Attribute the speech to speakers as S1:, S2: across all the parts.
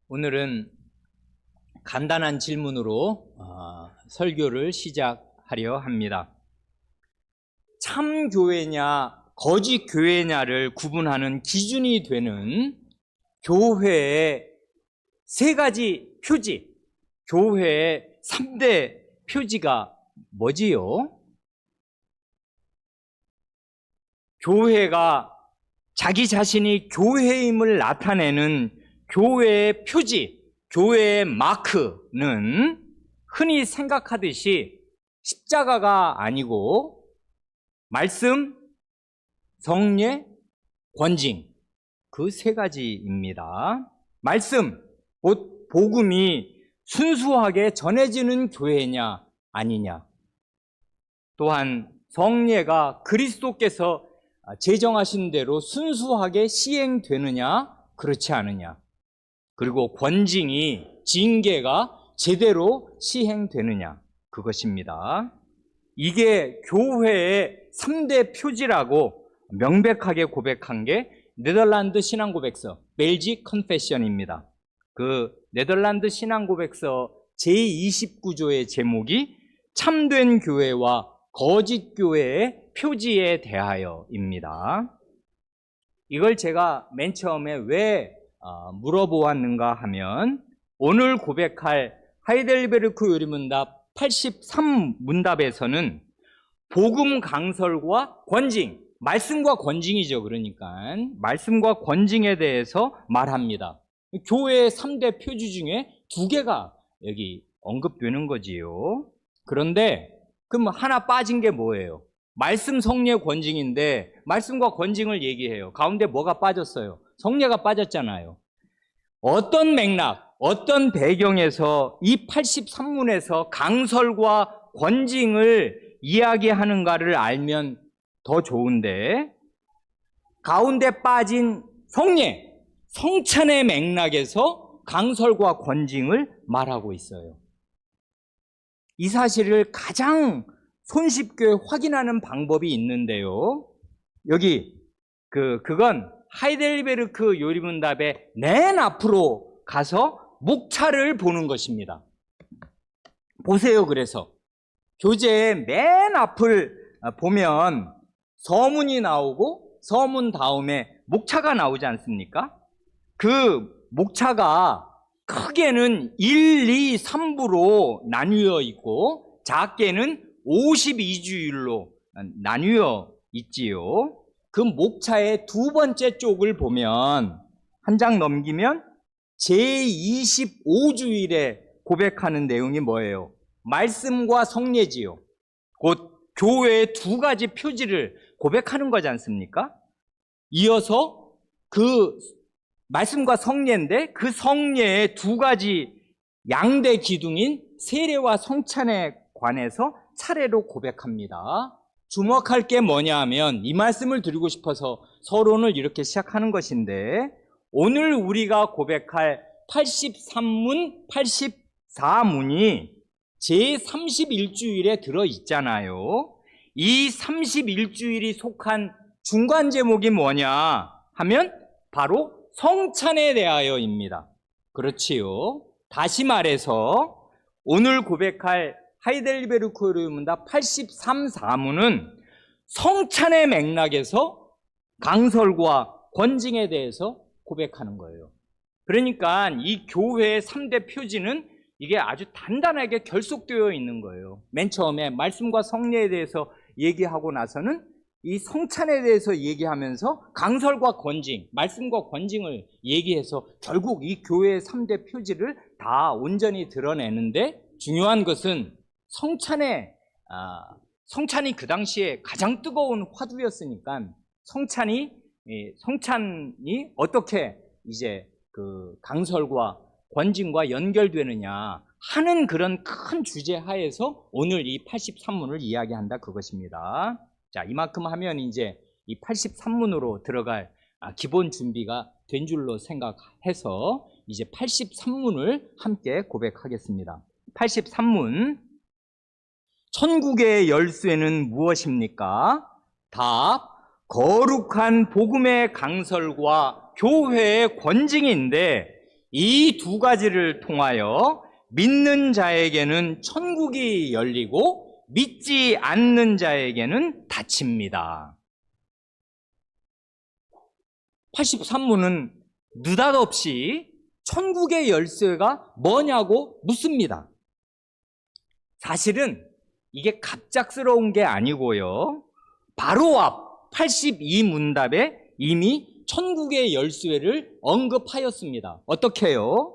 S1: 오늘은 간단한 질문으로 설교를 시작하려 합니다. 참 교회냐 거짓 교회냐를 구분하는 기준이 되는 교회의 세 가지 표지, 교회의 3대 표지가 뭐지요? 교회가 자기 자신이 교회임을 나타내는 교회의 표지, 교회의 마크는 흔히 생각하듯이 십자가가 아니고 말씀, 성례, 권징, 그 세 가지입니다. 말씀, 곧 복음이 순수하게 전해지는 교회냐 아니냐, 또한 성례가 그리스도께서 제정하신 대로 순수하게 시행되느냐 그렇지 않느냐, 그리고 권징이 징계가 제대로 시행되느냐, 그것입니다. 이게 교회의 3대 표지라고 명백하게 고백한 게 네덜란드 신앙고백서 벨직 컨페션입니다. 그 네덜란드 신앙고백서 제29조의 제목이 참된 교회와 거짓 교회의 표지에 대하여입니다. 이걸 제가 맨 처음에 왜 물어보았는가 하면, 오늘 고백할 하이델베르크 요리문답 83문답에서는 복음 강설과 권징, 말씀과 권징이죠. 그러니까 말씀과 권징에 대해서 말합니다. 교회의 3대 표지 중에 2개가 여기 언급되는 거지요. 그런데 그럼 하나 빠진 게 뭐예요? 말씀, 성례, 권징인데 말씀과 권징을 얘기해요. 가운데 뭐가 빠졌어요? 성례가 빠졌잖아요. 어떤 맥락, 어떤 배경에서 이 83문에서 강설과 권징을 이야기하는가를 알면 더 좋은데, 가운데 빠진 성례, 성찬의 맥락에서 강설과 권징을 말하고 있어요. 이 사실을 가장 손쉽게 확인하는 방법이 있는데요. 여기 그건 하이델베르크 요리문답의 맨 앞으로 가서 목차를 보는 것입니다. 보세요. 그래서 교재의 맨 앞을 보면 서문이 나오고 서문 다음에 목차가 나오지 않습니까? 그 목차가 크게는 1, 2, 3부로 나뉘어 있고 작게는 52주일로 나뉘어 있지요. 그 목차의 두 번째 쪽을 보면, 한 장 넘기면 제25주일에 고백하는 내용이 뭐예요? 말씀과 성례지요. 곧 교회의 2가지 표지를 고백하는 거지 않습니까? 이어서 그 말씀과 성례인데 그 성례의 2가지 양대 기둥인 세례와 성찬에 관해서 차례로 고백합니다. 주목할 게 뭐냐 하면, 이 말씀을 드리고 싶어서 서론을 이렇게 시작하는 것인데, 오늘 우리가 고백할 83문, 84문이 제31주일에 들어있잖아요. 이 31주일이 속한 중간 제목이 뭐냐 하면 바로 성찬에 대하여입니다. 그렇지요. 다시 말해서 오늘 고백할 하이델베르크 요리문답 83, 4문은 성찬의 맥락에서 강설과 권징에 대해서 고백하는 거예요. 그러니까 이 교회의 3대 표지는 이게 아주 단단하게 결속되어 있는 거예요. 맨 처음에 말씀과 성례에 대해서 얘기하고 나서는 이 성찬에 대해서 얘기하면서 강설과 권징, 말씀과 권징을 얘기해서 결국 이 교회의 3대 표지를 다 온전히 드러내는데, 중요한 것은 성찬이 그 당시에 가장 뜨거운 화두였으니까 성찬이 어떻게 이제 그 강설과 권징과 연결되느냐 하는 그런 큰 주제 하에서 오늘 이 83문을 이야기한다, 그것입니다. 자, 이만큼 하면 이제 이 83문으로 들어갈 기본 준비가 된 줄로 생각해서 이제 83문을 함께 고백하겠습니다. 83문. 천국의 열쇠는 무엇입니까? 답. 거룩한 복음의 강설과 교회의 권징인데, 이 두 가지를 통하여 믿는 자에게는 천국이 열리고 믿지 않는 자에게는 닫힙니다. 83문은 느닷없이 천국의 열쇠가 뭐냐고 묻습니다. 사실은 이게 갑작스러운 게 아니고요. 바로 앞 82문답에 이미 천국의 열쇠를 언급하였습니다. 어떻게요?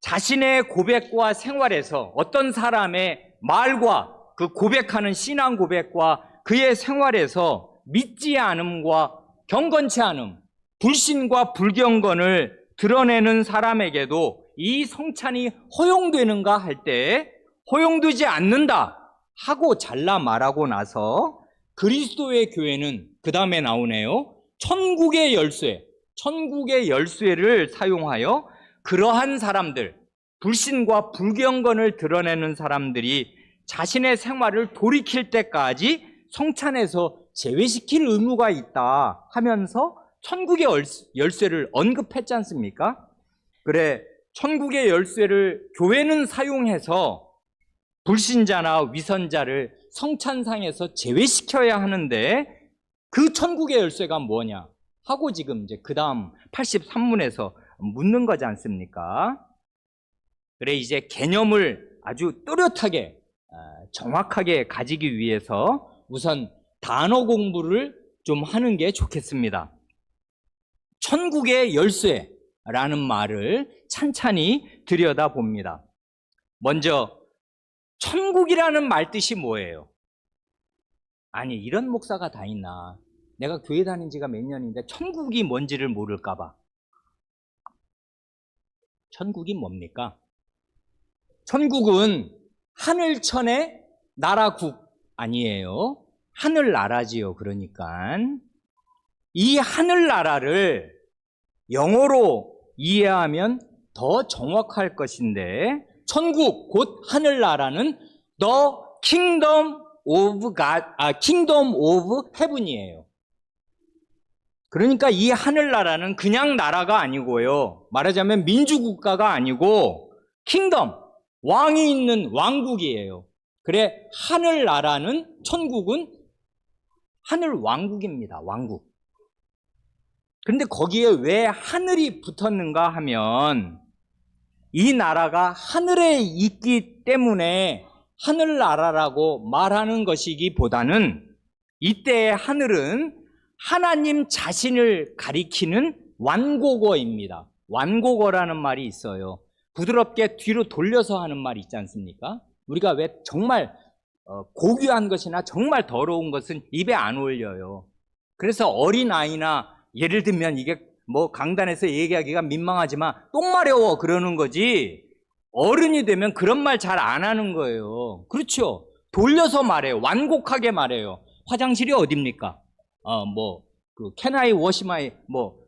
S1: 자신의 고백과 생활에서 어떤 사람의 말과 그 고백하는 신앙 고백과 그의 생활에서 믿지 않음과 경건치 않음, 불신과 불경건을 드러내는 사람에게도 이 성찬이 허용되는가 할 때 허용되지 않는다 하고 잘라 말하고 나서 그리스도의 교회는 그 다음에 나오네요. 천국의 열쇠를 사용하여 그러한 사람들, 불신과 불경건을 드러내는 사람들이 자신의 생활을 돌이킬 때까지 성찬에서 제외시킬 의무가 있다 하면서 천국의 열쇠를 언급했지 않습니까? 그래, 천국의 열쇠를 교회는 사용해서 불신자나 위선자를 성찬상에서 제외시켜야 하는데 그 천국의 열쇠가 뭐냐 하고 지금 이제 그 다음 83문에서 묻는 거지 않습니까? 그래, 이제 개념을 아주 또렷하게 정확하게 가지기 위해서 우선 단어 공부를 좀 하는 게 좋겠습니다. 천국의 열쇠라는 말을 찬찬히 들여다봅니다. 먼저 천국이라는 말 뜻이 뭐예요? 아니, 이런 목사가 다 있나? 내가 교회 다닌 지가 몇 년인데 천국이 뭔지를 모를까 봐. 천국이 뭡니까? 천국은 하늘천의 나라국 아니에요. 하늘나라지요. 그러니까 이 하늘나라를 영어로 이해하면 더 정확할 것인데 천국 곧 하늘나라는 The Kingdom of God, Kingdom of Heaven이에요. 그러니까 이 하늘나라는 그냥 나라가 아니고요. 말하자면 민주국가가 아니고 킹덤, 왕이 있는 왕국이에요. 그래, 하늘나라는 천국은 하늘 왕국입니다. 왕국. 그런데 거기에 왜 하늘이 붙었는가 하면 이 나라가 하늘에 있기 때문에 하늘나라라고 말하는 것이기보다는 이때의 하늘은 하나님 자신을 가리키는 완고거입니다. 완고거라는 말이 있어요. 부드럽게 뒤로 돌려서 하는 말이 있지 않습니까? 우리가 왜 정말 고귀한 것이나 정말 더러운 것은 입에 안 올려요. 그래서 어린아이나 예를 들면 이게 뭐 강단에서 얘기하기가 민망하지만 똥 마려워 그러는 거지 어른이 되면 그런 말 잘 안 하는 거예요. 그렇죠? 돌려서 말해요. 완곡하게 말해요. 화장실이 어딥니까? Can I wash my,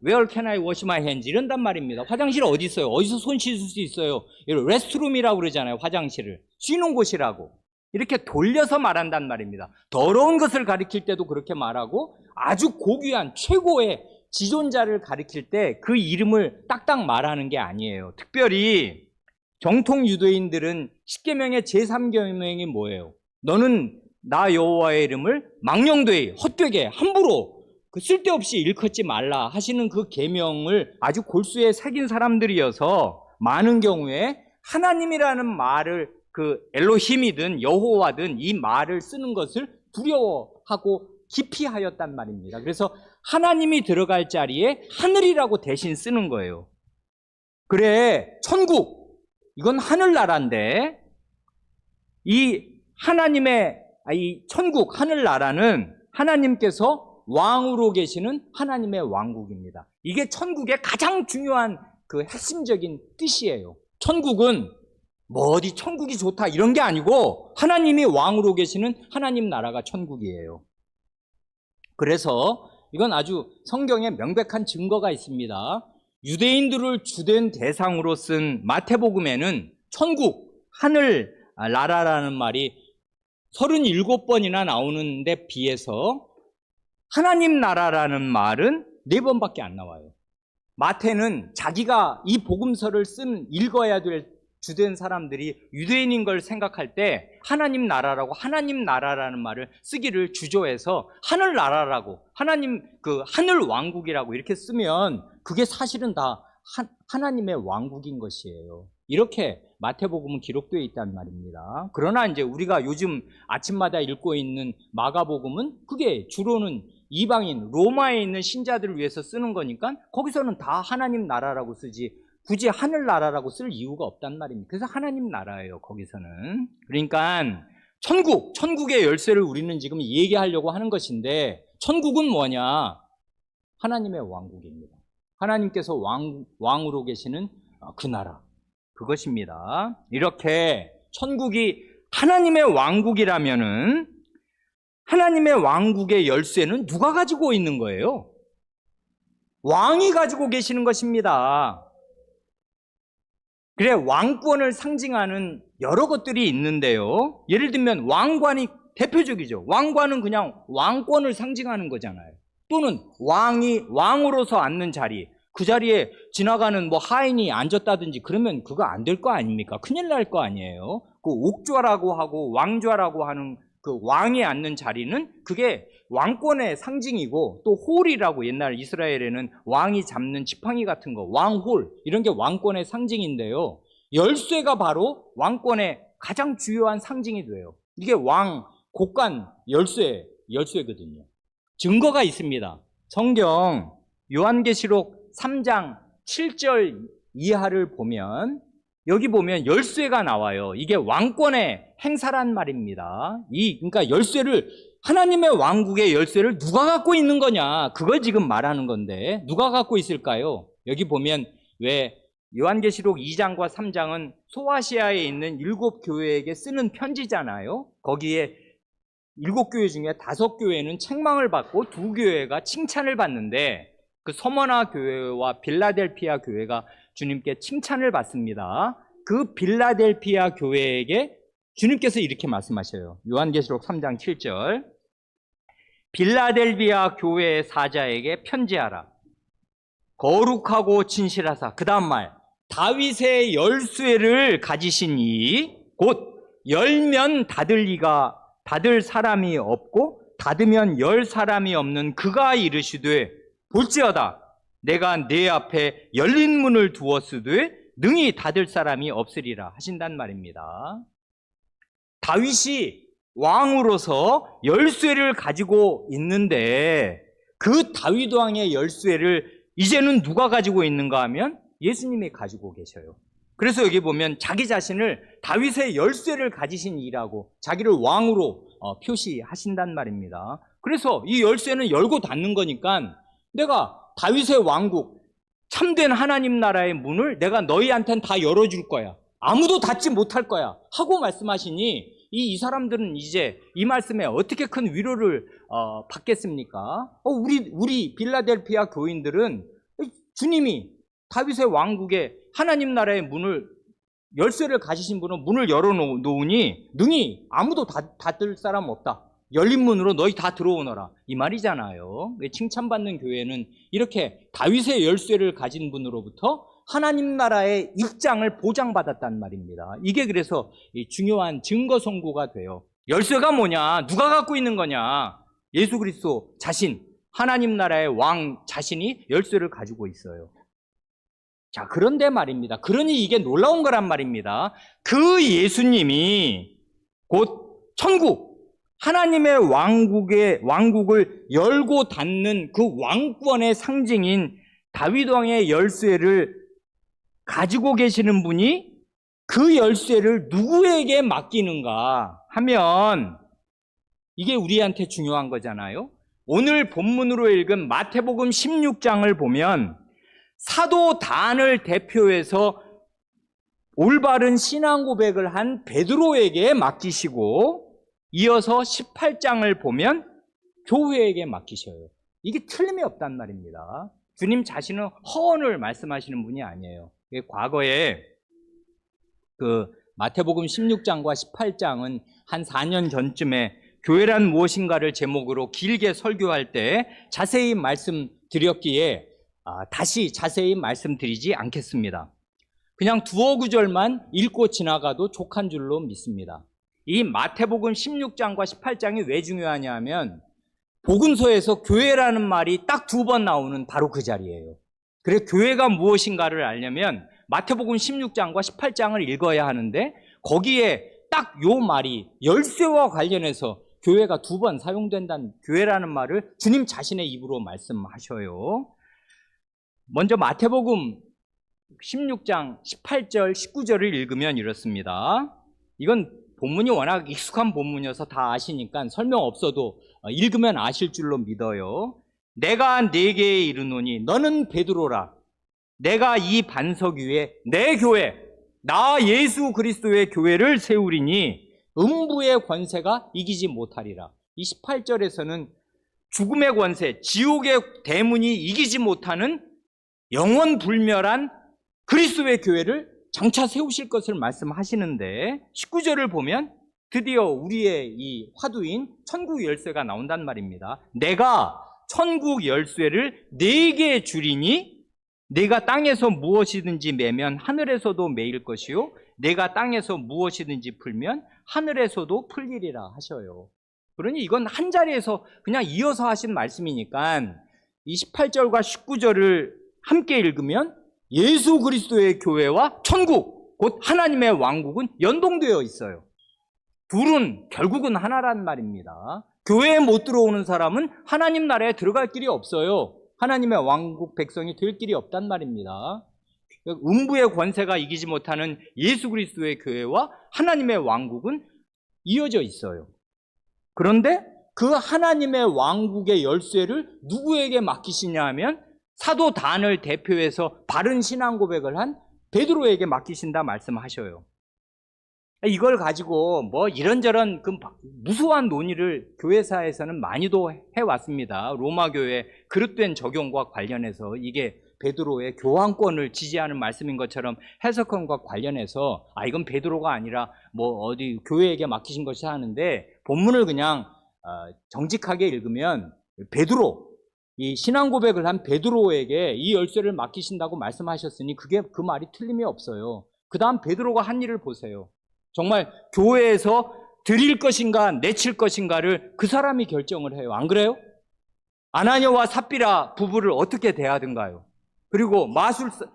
S1: where can I wash my hands? 이런단 말입니다. 화장실 어디 있어요? 어디서 손 씻을 수 있어요? 레스트룸이라고 그러잖아요. 화장실을. 쉬는 곳이라고. 이렇게 돌려서 말한단 말입니다. 더러운 것을 가리킬 때도 그렇게 말하고 아주 고귀한 최고의 지존자를 가리킬 때 그 이름을 딱딱 말하는 게 아니에요. 특별히 정통 유대인들은 십계명의 제3계명이 뭐예요? 너는 나 여호와의 이름을 망령되이 헛되게 함부로 쓸데없이 일컫지 말라 하시는 그 계명을 아주 골수에 새긴 사람들이어서 많은 경우에 하나님이라는 말을 그 엘로힘이든 여호와든 이 말을 쓰는 것을 두려워하고 기피하였단 말입니다. 그래서 하나님이 들어갈 자리에 하늘이라고 대신 쓰는 거예요. 그래, 천국 이건 하늘나라인데 이 하나님의 이 천국 하늘나라는 하나님께서 왕으로 계시는 하나님의 왕국입니다. 이게 천국의 가장 중요한 그 핵심적인 뜻이에요. 천국은 뭐 어디 천국이 좋다 이런 게 아니고 하나님이 왕으로 계시는 하나님 나라가 천국이에요. 그래서 이건 아주 성경에 명백한 증거가 있습니다. 유대인들을 주된 대상으로 쓴 마태복음에는 천국, 하늘 나라라는 말이 37번이나 나오는데 비해서 하나님 나라라는 말은 4번밖에 안 나와요. 마태는 자기가 이 복음서를 읽어야 될 주된 사람들이 유대인인 걸 생각할 때 하나님 나라라고 하나님 나라라는 말을 쓰기를 주저해서 하늘 나라라고 하나님 하늘 왕국이라고 이렇게 쓰면 그게 사실은 다 하나님의 왕국인 것이에요. 이렇게 마태복음은 기록되어 있단 말입니다. 그러나 이제 우리가 요즘 아침마다 읽고 있는 마가복음은 그게 주로는 이방인 로마에 있는 신자들을 위해서 쓰는 거니까 거기서는 다 하나님 나라라고 쓰지 굳이 하늘나라라고 쓸 이유가 없단 말입니다. 그래서 하나님 나라예요, 거기서는. 그러니까 천국의 열쇠를 우리는 지금 얘기하려고 하는 것인데 천국은 뭐냐? 하나님의 왕국입니다. 하나님께서 왕으로 계시는 그 나라, 그것입니다. 이렇게 천국이 하나님의 왕국이라면은 하나님의 왕국의 열쇠는 누가 가지고 있는 거예요? 왕이 가지고 계시는 것입니다. 그래, 왕권을 상징하는 여러 것들이 있는데요. 예를 들면 왕관이 대표적이죠. 왕관은 그냥 왕권을 상징하는 거잖아요. 또는 왕으로서 앉는 자리, 그 자리에 지나가는 하인이 앉았다든지 그러면 그거 안 될 거 아닙니까? 큰일 날 거 아니에요. 그 옥좌라고 하고 왕좌라고 하는 그 왕이 앉는 자리는 그게 왕권의 상징이고, 또 홀이라고 옛날 이스라엘에는 왕이 잡는 지팡이 같은 거, 왕홀, 이런 게 왕권의 상징인데요. 열쇠가 바로 왕권의 가장 주요한 상징이 돼요. 이게 곡간 열쇠거든요. 증거가 있습니다. 성경 요한계시록 3장 7절 이하를 보면 여기 보면 열쇠가 나와요. 이게 왕권의 행사란 말입니다. 그러니까 하나님의 왕국의 열쇠를 누가 갖고 있는 거냐, 그걸 지금 말하는 건데 누가 갖고 있을까요? 여기 보면 왜 요한계시록 2장과 3장은 소아시아에 있는 7교회에게 쓰는 편지잖아요. 거기에 7교회 중에 5교회는 책망을 받고 2교회가 칭찬을 받는데 그 서머나 교회와 빌라델피아 교회가 주님께 칭찬을 받습니다. 그 빌라델피아 교회에게 주님께서 이렇게 말씀하셔요. 요한계시록 3장 7절. 빌라델비아 교회의 사자에게 편지하라. 거룩하고 진실하사, 그 다음 말, 다윗의 열쇠를 가지신 이, 곧 열면 닫을 사람이 없고 닫으면 열 사람이 없는 그가 이르시되, 볼지어다 내가 내 앞에 열린 문을 두었으되 능히 닫을 사람이 없으리라 하신단 말입니다. 다윗이 왕으로서 열쇠를 가지고 있는데 그 다윗 왕의 열쇠를 이제는 누가 가지고 있는가 하면 예수님이 가지고 계셔요. 그래서 여기 보면 자기 자신을 다윗의 열쇠를 가지신 이라고 자기를 왕으로 표시하신단 말입니다. 그래서 이 열쇠는 열고 닫는 거니까 내가 다윗의 왕국, 참된 하나님 나라의 문을 내가 너희한테는 다 열어줄 거야. 아무도 닫지 못할 거야 하고 말씀하시니 이 사람들은 이제 이 말씀에 어떻게 큰 위로를 받겠습니까? 우리 빌라델피아 교인들은 주님이 다윗의 왕국에 하나님 나라의 열쇠를 가지신 분은 문을 열어놓으니 능히 아무도 닫을 사람 없다. 열린 문으로 너희 다 들어오너라, 이 말이잖아요. 칭찬받는 교회는 이렇게 다윗의 열쇠를 가진 분으로부터 하나님 나라의 입장을 보장받았단 말입니다. 이게 그래서 중요한 증거 선고가 돼요. 열쇠가 뭐냐? 누가 갖고 있는 거냐? 예수 그리스도 자신, 하나님 나라의 왕 자신이 열쇠를 가지고 있어요. 자, 그런데 말입니다. 그러니 이게 놀라운 거란 말입니다. 그 예수님이 곧 천국, 하나님의 왕국을 열고 닫는 그 왕권의 상징인 다윗 왕의 열쇠를 가지고 계시는 분이 그 열쇠를 누구에게 맡기는가 하면 이게 우리한테 중요한 거잖아요. 오늘 본문으로 읽은 마태복음 16장을 보면 사도 단을 대표해서 올바른 신앙 고백을 한 베드로에게 맡기시고, 이어서 18장을 보면 교회에게 맡기셔요. 이게 틀림이 없단 말입니다. 주님 자신은 허언을 말씀하시는 분이 아니에요. 과거에 그 마태복음 16장과 18장은 한 4년 전쯤에 교회란 무엇인가를 제목으로 길게 설교할 때 자세히 말씀드렸기에 다시 자세히 말씀드리지 않겠습니다. 그냥 두어 구절만 읽고 지나가도 족한 줄로 믿습니다. 이 마태복음 16장과 18장이 왜 중요하냐 하면 복음서에서 교회라는 말이 딱 2번 나오는 바로 그 자리예요. 그래서 교회가 무엇인가를 알려면 마태복음 16장과 18장을 읽어야 하는데 거기에 딱 요 말이 열쇠와 관련해서 교회가 2번 사용된다는, 교회라는 말을 주님 자신의 입으로 말씀하셔요. 먼저 마태복음 16장 18절 19절을 읽으면 이렇습니다. 이건 본문이 워낙 익숙한 본문이어서 다 아시니까 설명 없어도 읽으면 아실 줄로 믿어요. 내가 네게 이르노니 너는 베드로라. 내가 이 반석 위에 내 교회, 나 예수 그리스도의 교회를 세우리니 음부의 권세가 이기지 못하리라. 이 18절에서는 죽음의 권세, 지옥의 대문이 이기지 못하는 영원불멸한 그리스도의 교회를 장차 세우실 것을 말씀하시는데 19절을 보면 드디어 우리의 이 화두인 천국 열쇠가 나온단 말입니다. 내가 천국 열쇠를 네게 주리니 내가 땅에서 무엇이든지 매면 하늘에서도 매일 것이요 내가 땅에서 무엇이든지 풀면 하늘에서도 풀리리라 하셔요. 그러니 이건 한 자리에서 그냥 이어서 하신 말씀이니까 이 18절과 19절을 함께 읽으면 예수 그리스도의 교회와 천국, 곧 하나님의 왕국은 연동되어 있어요. 둘은 결국은 하나란 말입니다. 교회에 못 들어오는 사람은 하나님 나라에 들어갈 길이 없어요. 하나님의 왕국 백성이 될 길이 없단 말입니다. 음부의 권세가 이기지 못하는 예수 그리스도의 교회와 하나님의 왕국은 이어져 있어요. 그런데 그 하나님의 왕국의 열쇠를 누구에게 맡기시냐 하면 사도 단을 대표해서 바른 신앙 고백을 한 베드로에게 맡기신다 말씀하셔요. 이걸 가지고 뭐 이런저런 그 무수한 논의를 교회사에서는 많이도 해왔습니다. 로마 교회 그릇된 적용과 관련해서 이게 베드로의 교황권을 지지하는 말씀인 것처럼 해석한 것과 관련해서 이건 베드로가 아니라 뭐 어디 교회에게 맡기신 것이 하는데 본문을 그냥 정직하게 읽으면 베드로, 이 신앙 고백을 한 베드로에게 이 열쇠를 맡기신다고 말씀하셨으니 그게 그 말이 틀림이 없어요. 그 다음 베드로가 한 일을 보세요. 정말 교회에서 드릴 것인가 내칠 것인가를 그 사람이 결정을 해요. 안 그래요? 아나니아와 삽비라 부부를 어떻게 대하든가요? 그리고 마술사,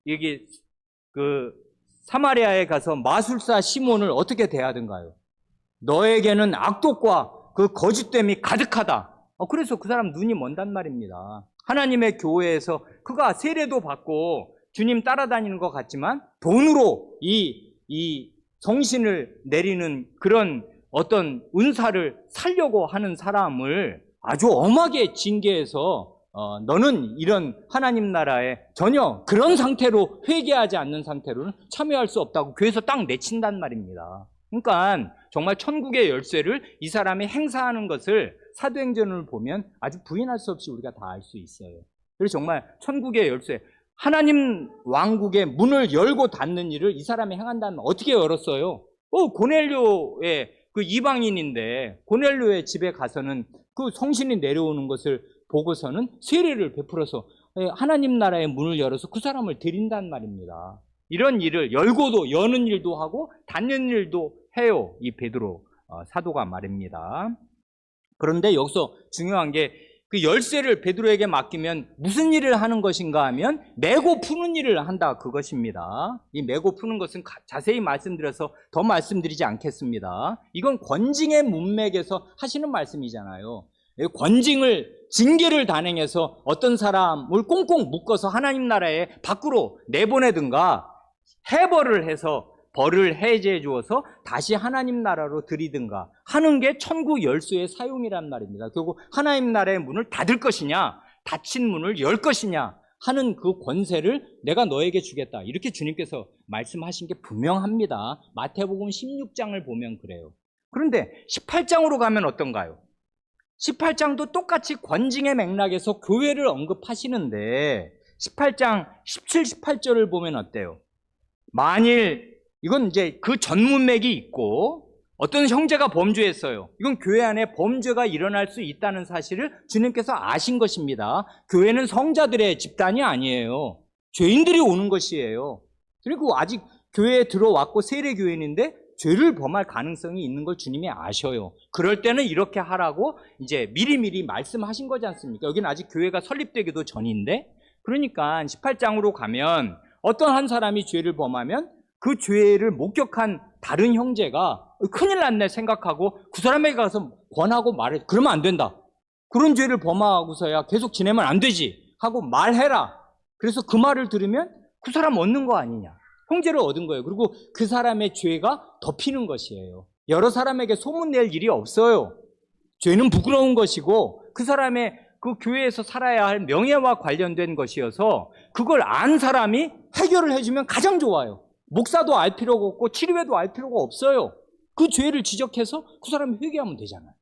S1: 여기 사마리아에 가서 마술사 시몬을 어떻게 대하든가요? 너에게는 악독과 그 거짓됨이 가득하다. 그래서 그 사람 눈이 먼단 말입니다. 하나님의 교회에서 그가 세례도 받고 주님 따라다니는 것 같지만 돈으로 이 성신을 내리는 그런 어떤 은사를 살려고 하는 사람을 아주 엄하게 징계해서 너는 이런 하나님 나라에 전혀 그런 상태로 회개하지 않는 상태로는 참여할 수 없다고 교회에서 딱 내친단 말입니다. 그러니까 정말 천국의 열쇠를 이 사람이 행사하는 것을 사도행전을 보면 아주 부인할 수 없이 우리가 다 알 수 있어요. 그래서 정말 천국의 열쇠, 하나님 왕국의 문을 열고 닫는 일을 이 사람이 행한다면 어떻게 열었어요? 고넬료의 그 이방인인데 고넬료의 집에 가서는 그 성신이 내려오는 것을 보고서는 세례를 베풀어서 하나님 나라의 문을 열어서 그 사람을 드린단 말입니다. 이런 일을 열고도 여는 일도 하고 닫는 일도 해요. 이 베드로 사도가 말입니다. 그런데 여기서 중요한 게 그 열쇠를 베드로에게 맡기면 무슨 일을 하는 것인가 하면 메고 푸는 일을 한다 그것입니다. 이 메고 푸는 것은 자세히 말씀드려서 더 말씀드리지 않겠습니다. 이건 권징의 문맥에서 하시는 말씀이잖아요. 권징을 징계를 단행해서 어떤 사람을 꽁꽁 묶어서 하나님 나라에 밖으로 내보내든가 해벌을 해서 벌을 해제해 주어서 다시 하나님 나라로 들이든가 하는 게 천국 열쇠의 사용이란 말입니다. 결국 하나님 나라의 문을 닫을 것이냐 닫힌 문을 열 것이냐 하는 그 권세를 내가 너에게 주겠다. 이렇게 주님께서 말씀하신 게 분명합니다. 마태복음 16장을 보면 그래요. 그런데 18장으로 가면 어떤가요? 18장도 똑같이 권징의 맥락에서 교회를 언급하시는데 18장 17, 18절을 보면 어때요? 만일 이건 이제 그 전문맥이 있고 어떤 형제가 범죄했어요. 이건 교회 안에 범죄가 일어날 수 있다는 사실을 주님께서 아신 것입니다. 교회는 성자들의 집단이 아니에요. 죄인들이 오는 것이에요. 그리고 아직 교회에 들어왔고 세례교인인데 죄를 범할 가능성이 있는 걸 주님이 아셔요. 그럴 때는 이렇게 하라고 이제 미리미리 말씀하신 거지 않습니까? 여기는 아직 교회가 설립되기도 전인데, 그러니까 18장으로 가면 어떤 한 사람이 죄를 범하면 그 죄를 목격한 다른 형제가 큰일 났네 생각하고 그 사람에게 가서 권하고 말해. 그러면 안 된다. 그런 죄를 범하고서야 계속 지내면 안 되지 하고 말해라. 그래서 그 말을 들으면 그 사람 얻는 거 아니냐. 형제를 얻은 거예요. 그리고 그 사람의 죄가 덮이는 것이에요. 여러 사람에게 소문낼 일이 없어요. 죄는 부끄러운 것이고 그 사람의 그 교회에서 살아야 할 명예와 관련된 것이어서 그걸 안 사람이 해결을 해주면 가장 좋아요. 목사도 알 필요가 없고 치료회도 알 필요가 없어요. 그 죄를 지적해서 그 사람이 회개하면 되잖아요.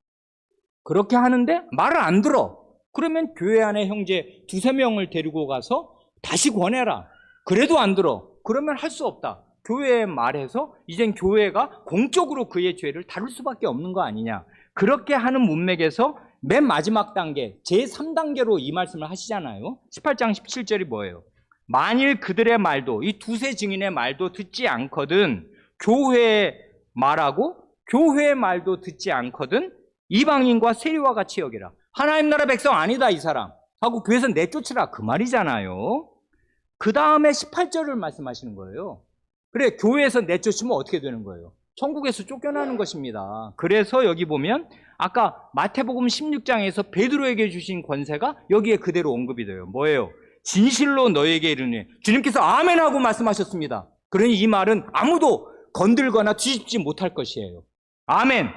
S1: 그렇게 하는데 말을 안 들어. 그러면 교회 안에 형제 두세 명을 데리고 가서 다시 권해라. 그래도 안 들어. 그러면 할 수 없다. 교회에 말해서 이젠 교회가 공적으로 그의 죄를 다룰 수밖에 없는 거 아니냐. 그렇게 하는 문맥에서 맨 마지막 단계, 제3단계로 이 말씀을 하시잖아요. 18장 17절이 뭐예요? 만일 그들의 말도, 이 두세 증인의 말도 듣지 않거든 교회의 말하고 교회의 말도 듣지 않거든 이방인과 세리와 같이 여기라. 하나님 나라 백성 아니다 이 사람 하고 교회에서 내쫓으라 그 말이잖아요. 그 다음에 18절을 말씀하시는 거예요. 그래, 교회에서 내쫓으면 어떻게 되는 거예요? 천국에서 쫓겨나는 것입니다. 그래서 여기 보면 아까 마태복음 16장에서 베드로에게 주신 권세가 여기에 그대로 언급이 돼요. 뭐예요? 진실로 너에게 이르니, 주님께서 아멘 하고 말씀하셨습니다. 그러니 이 말은 아무도 건들거나 뒤집지 못할 것이에요. 아멘.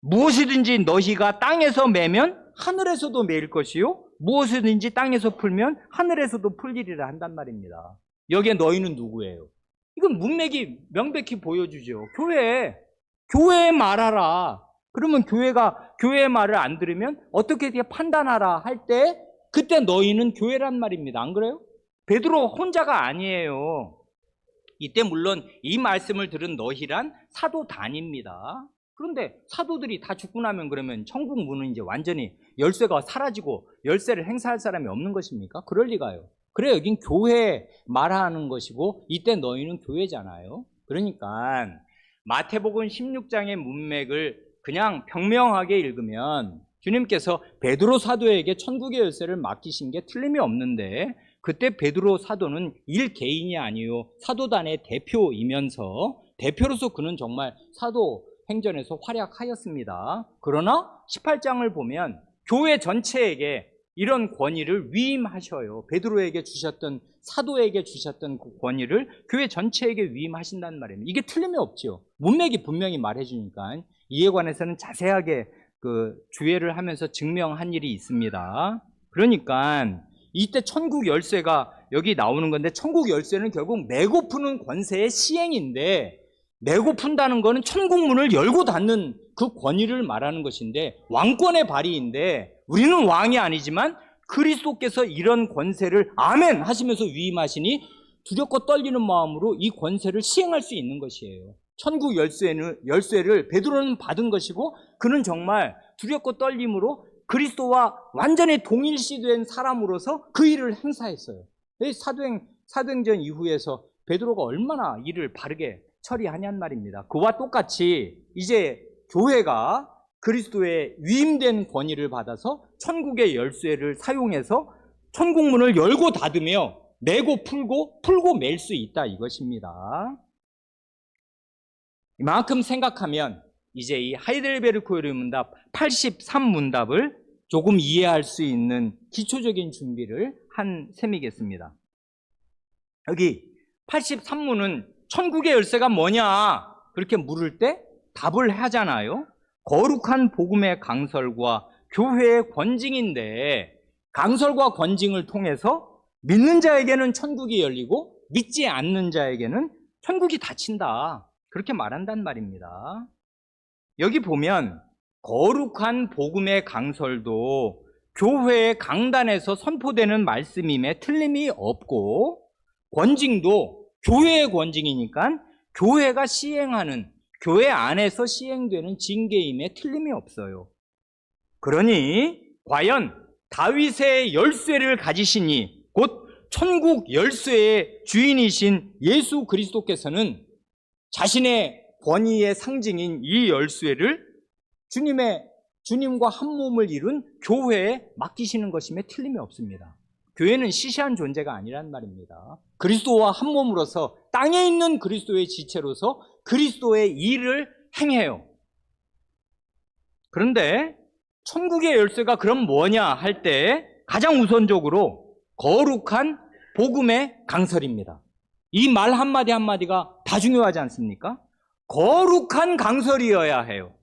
S1: 무엇이든지 너희가 땅에서 매면 하늘에서도 매일 것이요 무엇이든지 땅에서 풀면 하늘에서도 풀리리라 한단 말입니다. 여기에 너희는 누구예요? 이건 문맥이 명백히 보여주죠. 교회에 말하라. 그러면 교회가 교회의 말을 안 들으면 어떻게 판단하라 할 때 그때 너희는 교회란 말입니다. 안 그래요? 베드로 혼자가 아니에요. 이때 물론 이 말씀을 들은 너희란 사도단입니다. 그런데 사도들이 다 죽고 나면 그러면 천국 문은 이제 완전히 열쇠가 사라지고 열쇠를 행사할 사람이 없는 것입니까? 그럴 리가요. 그래, 여긴 교회 말하는 것이고 이때 너희는 교회잖아요. 그러니까 마태복음 16장의 문맥을 그냥 평명하게 읽으면 주님께서 베드로 사도에게 천국의 열쇠를 맡기신 게 틀림이 없는데 그때 베드로 사도는 일개인이 아니요 사도단의 대표이면서 대표로서 그는 정말 사도 행전에서 활약하였습니다. 그러나 18장을 보면 교회 전체에게 이런 권위를 위임하셔요. 베드로에게 주셨던, 사도에게 주셨던 그 권위를 교회 전체에게 위임하신다는 말입니다. 이게 틀림이 없죠. 문맥이 분명히 말해주니까 이에 관해서는 자세하게 그 주의를 하면서 증명한 일이 있습니다. 그러니까 이때 천국 열쇠가 여기 나오는 건데 천국 열쇠는 결국 매고 푸는 권세의 시행인데 매고 푼다는 거는 천국 문을 열고 닫는 그 권위를 말하는 것인데 왕권의 발휘인데 우리는 왕이 아니지만 그리스도께서 이런 권세를 아멘 하시면서 위임하시니 두렵고 떨리는 마음으로 이 권세를 시행할 수 있는 것이에요. 천국 열쇠를 베드로는 받은 것이고 그는 정말 두렵고 떨림으로 그리스도와 완전히 동일시된 사람으로서 그 일을 행사했어요. 사도행전 이후에서 베드로가 얼마나 일을 바르게 처리하냔 말입니다. 그와 똑같이 이제 교회가 그리스도의 위임된 권위를 받아서 천국의 열쇠를 사용해서 천국문을 열고 닫으며 매고 풀고 맬 수 있다 이것입니다. 이만큼 생각하면 이제 이 하이델베르크 요리문답 83문답을 조금 이해할 수 있는 기초적인 준비를 한 셈이겠습니다. 여기 83문은 천국의 열쇠가 뭐냐 그렇게 물을 때 답을 하잖아요. 거룩한 복음의 강설과 교회의 권징인데 강설과 권징을 통해서 믿는 자에게는 천국이 열리고 믿지 않는 자에게는 천국이 닫힌다 그렇게 말한단 말입니다. 여기 보면 거룩한 복음의 강설도 교회의 강단에서 선포되는 말씀임에 틀림이 없고 권징도 교회의 권징이니까 교회가 시행하는 교회 안에서 시행되는 징계임에 틀림이 없어요. 그러니 과연 다윗의 열쇠를 가지시니 곧 천국 열쇠의 주인이신 예수 그리스도께서는 자신의 권위의 상징인 이 열쇠를 주님과 한 몸을 이룬 교회에 맡기시는 것임에 틀림이 없습니다. 교회는 시시한 존재가 아니란 말입니다. 그리스도와 한 몸으로서 땅에 있는 그리스도의 지체로서 그리스도의 일을 행해요. 그런데 천국의 열쇠가 그럼 뭐냐 할 때 가장 우선적으로 거룩한 복음의 강설입니다. 이 말 한마디 한마디가 다 중요하지 않습니까? 거룩한 강설이어야 해요.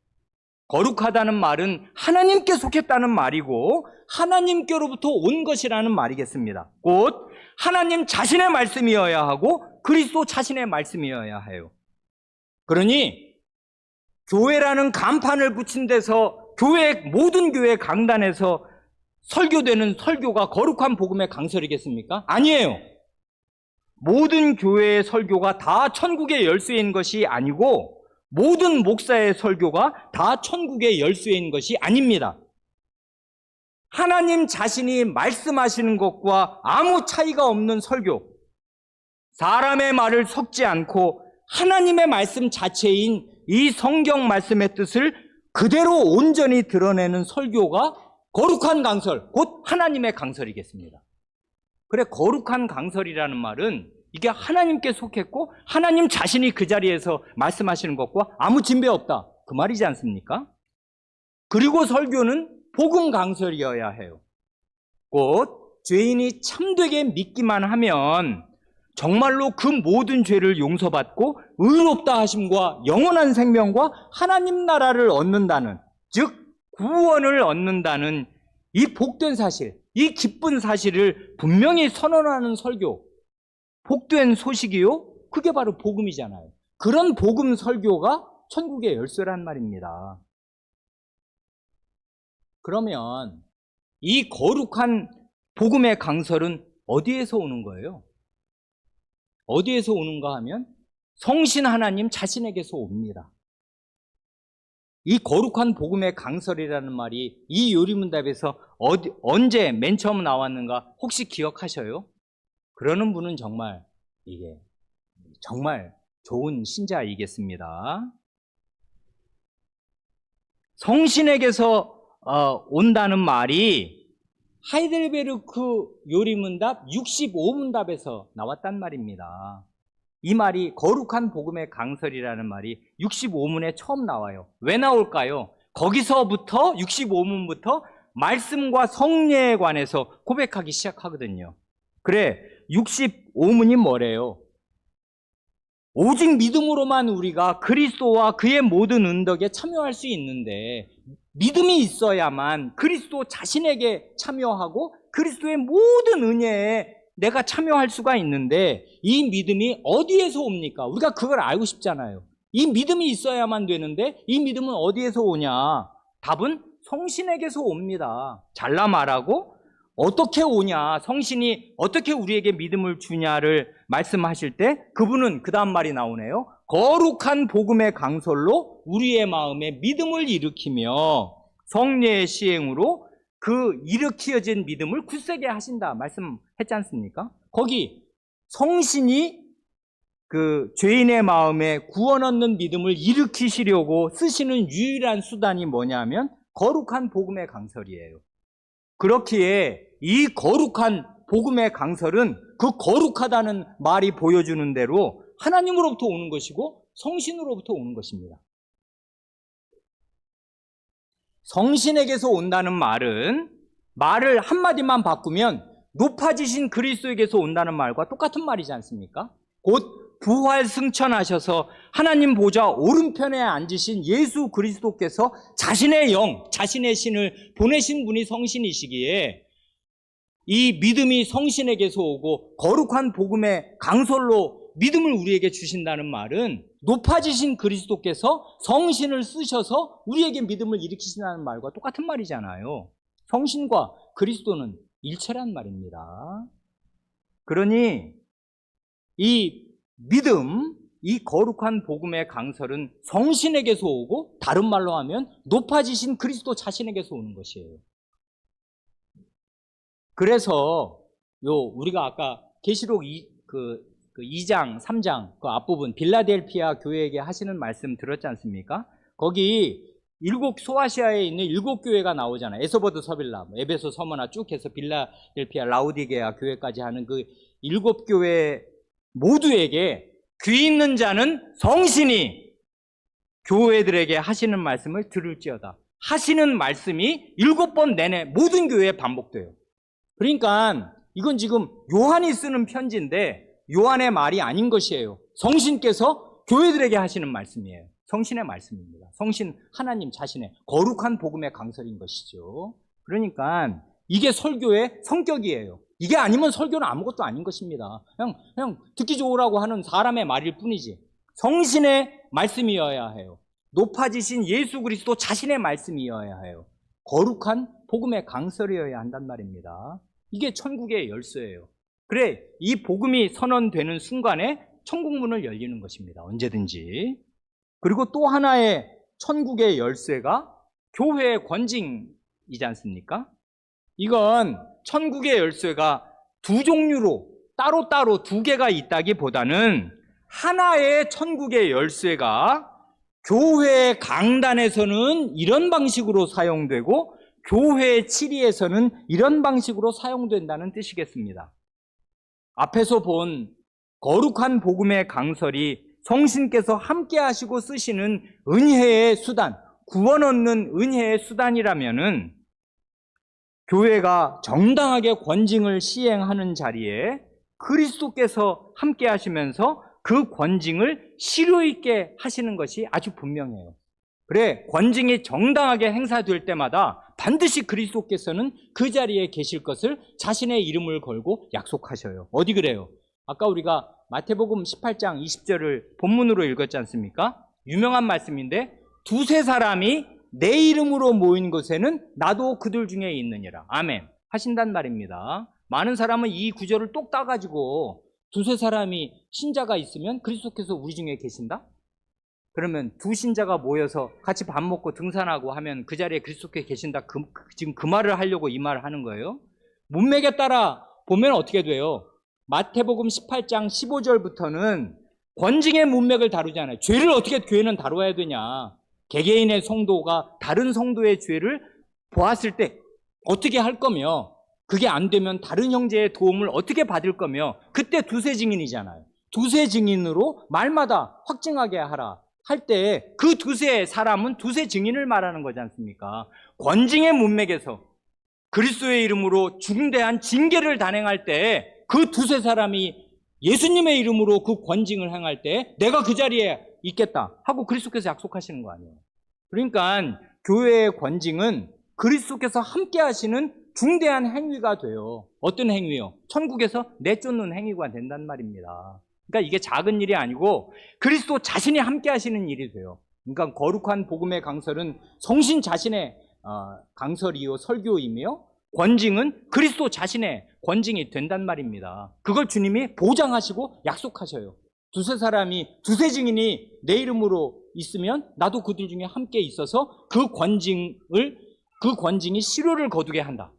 S1: 거룩하다는 말은 하나님께 속했다는 말이고 하나님께로부터 온 것이라는 말이겠습니다. 곧 하나님 자신의 말씀이어야 하고 그리스도 자신의 말씀이어야 해요. 그러니 교회라는 간판을 붙인 데서 모든 교회 강단에서 설교되는 설교가 거룩한 복음의 강설이겠습니까? 아니에요. 모든 교회의 설교가 다 천국의 열쇠인 것이 아니고 모든 목사의 설교가 다 천국의 열쇠인 것이 아닙니다. 하나님 자신이 말씀하시는 것과 아무 차이가 없는 설교, 사람의 말을 섞지 않고 하나님의 말씀 자체인 이 성경 말씀의 뜻을 그대로 온전히 드러내는 설교가 거룩한 강설, 곧 하나님의 강설이겠습니다. 그래, 거룩한 강설이라는 말은 이게 하나님께 속했고 하나님 자신이 그 자리에서 말씀하시는 것과 아무 진배 없다, 그 말이지 않습니까? 그리고 설교는 복음 강설이어야 해요. 곧 죄인이 참되게 믿기만 하면 정말로 그 모든 죄를 용서받고 의롭다 하심과 영원한 생명과 하나님 나라를 얻는다는, 즉 구원을 얻는다는 이 복된 사실, 이 기쁜 사실을 분명히 선언하는 설교, 복된 소식이요? 그게 바로 복음이잖아요. 그런 복음 설교가 천국의 열쇠란 말입니다. 그러면 이 거룩한 복음의 강설은 어디에서 오는 거예요? 어디에서 오는가 하면 성신 하나님 자신에게서 옵니다. 이 거룩한 복음의 강설이라는 말이 이 요리문답에서 언제 맨 처음 나왔는가 혹시 기억하셔요? 그러는 분은 정말 이게 정말 좋은 신자이겠습니다. 성신에게서 온다는 말이 하이델베르크 요리문답 65문답에서 나왔단 말입니다. 이 말이 거룩한 복음의 강설이라는 말이 65문에 처음 나와요. 왜 나올까요? 거기서부터 65문부터 말씀과 성례에 관해서 고백하기 시작하거든요. 그래, 65문이 뭐래요? 오직 믿음으로만 우리가 그리스도와 그의 모든 은덕에 참여할 수 있는데 믿음이 있어야만 그리스도 자신에게 참여하고 그리스도의 모든 은혜에 내가 참여할 수가 있는데 이 믿음이 어디에서 옵니까? 우리가 그걸 알고 싶잖아요. 이 믿음이 있어야만 되는데 이 믿음은 어디에서 오냐? 답은 성신에게서 옵니다. 잘라 말하고 어떻게 오냐, 성신이 어떻게 우리에게 믿음을 주냐를 말씀하실 때 그분은 그 다음 말이 나오네요. 거룩한 복음의 강설로 우리의 마음에 믿음을 일으키며 성례의 시행으로 그 일으켜진 믿음을 굳세게 하신다 말씀했지 않습니까? 거기 성신이 그 죄인의 마음에 구원 얻는 믿음을 일으키시려고 쓰시는 유일한 수단이 뭐냐면 거룩한 복음의 강설이에요. 그렇기에 이 거룩한 복음의 강설은 그 거룩하다는 말이 보여주는 대로 하나님으로부터 오는 것이고 성신으로부터 오는 것입니다. 성신에게서 온다는 말은 말을 한마디만 바꾸면 높아지신 그리스도에게서 온다는 말과 똑같은 말이지 않습니까? 곧 부활 승천하셔서 하나님 보좌 오른편에 앉으신 예수 그리스도께서 자신의 영, 자신의 신을 보내신 분이 성신이시기에 이 믿음이 성신에게서 오고 거룩한 복음의 강설로 믿음을 우리에게 주신다는 말은 높아지신 그리스도께서 성신을 쓰셔서 우리에게 믿음을 일으키신다는 말과 똑같은 말이잖아요. 성신과 그리스도는 일체란 말입니다. 그러니 이 믿음, 이 거룩한 복음의 강설은 성신에게서 오고, 다른 말로 하면 높아지신 그리스도 자신에게서 오는 것이에요. 그래서 우리가 아까 계시록 2장, 3장 그 앞부분 빌라델피아 교회에게 하시는 말씀 들었지 않습니까? 거기 소아시아에 있는 7교회가 나오잖아요. 에소버드 서빌라, 에베소, 서머나 쭉 해서 빌라델피아, 라우디게아 교회까지 하는 그 7교회 모두에게 귀 있는 자는 성신이 교회들에게 하시는 말씀을 들을지어다. 하시는 말씀이 7번 내내 모든 교회에 반복돼요. 그러니까 이건 지금 요한이 쓰는 편지인데 요한의 말이 아닌 것이에요. 성신께서 교회들에게 하시는 말씀이에요. 성신의 말씀입니다. 성신 하나님 자신의 거룩한 복음의 강설인 것이죠. 그러니까 이게 설교의 성격이에요. 이게 아니면 설교는 아무것도 아닌 것입니다. 그냥 듣기 좋으라고 하는 사람의 말일 뿐이지. 성신의 말씀이어야 해요. 높아지신 예수 그리스도 자신의 말씀이어야 해요. 거룩한 복음의 강설이어야 한단 말입니다. 이게 천국의 열쇠예요. 그래, 이 복음이 선언되는 순간에 천국 문을 열리는 것입니다. 언제든지. 그리고 또 하나의 천국의 열쇠가 교회의 권징이지 않습니까? 이건 천국의 열쇠가 두 종류로 따로따로 두 개가 있다기보다는 하나의 천국의 열쇠가 교회 강단에서는 이런 방식으로 사용되고 교회 치리에서는 이런 방식으로 사용된다는 뜻이겠습니다. 앞에서 본 거룩한 복음의 강설이 성신께서 함께 하시고 쓰시는 은혜의 수단, 구원 얻는 은혜의 수단이라면은 교회가 정당하게 권징을 시행하는 자리에 그리스도께서 함께 하시면서 그 권징을 실효 있게 하시는 것이 아주 분명해요. 그래, 권징이 정당하게 행사될 때마다 반드시 그리스도께서는 그 자리에 계실 것을 자신의 이름을 걸고 약속하셔요. 어디 그래요? 아까 우리가 마태복음 18장 20절을 본문으로 읽었지 않습니까? 유명한 말씀인데 두세 사람이 내 이름으로 모인 곳에는 나도 그들 중에 있느니라. 아멘 하신단 말입니다. 많은 사람은 이 구절을 똑 따가지고 두세 사람이 신자가 있으면 그리스도께서 우리 중에 계신다? 그러면 두 신자가 모여서 같이 밥 먹고 등산하고 하면 그 자리에 그리스도께서 계신다. 지금 그 말을 하려고 이 말을 하는 거예요. 문맥에 따라 보면 어떻게 돼요? 마태복음 18장 15절부터는 권징의 문맥을 다루잖아요. 죄를 어떻게 교회는 다루어야 되냐. 개개인의 성도가 다른 성도의 죄를 보았을 때 어떻게 할 거며, 그게 안 되면 다른 형제의 도움을 어떻게 받을 거며, 그때 두세 증인이잖아요. 두세 증인으로 말마다 확증하게 하라 할 때 그 두세 사람은 두세 증인을 말하는 거지 않습니까? 권징의 문맥에서 그리스도의 이름으로 중대한 징계를 단행할 때 그 두세 사람이 예수님의 이름으로 그 권징을 행할 때 내가 그 자리에 있겠다 하고 그리스도께서 약속하시는 거 아니에요. 그러니까 교회의 권징은 그리스도께서 함께 하시는 중대한 행위가 돼요. 어떤 행위요? 천국에서 내쫓는 행위가 된단 말입니다. 그러니까 이게 작은 일이 아니고 그리스도 자신이 함께 하시는 일이 돼요. 그러니까 거룩한 복음의 강설은 성신 자신의 강설이요 설교이며, 권징은 그리스도 자신의 권징이 된단 말입니다. 그걸 주님이 보장하시고 약속하셔요. 두세 증인이 내 이름으로 있으면 나도 그들 중에 함께 있어서 그 권징이 실효를 거두게 한다.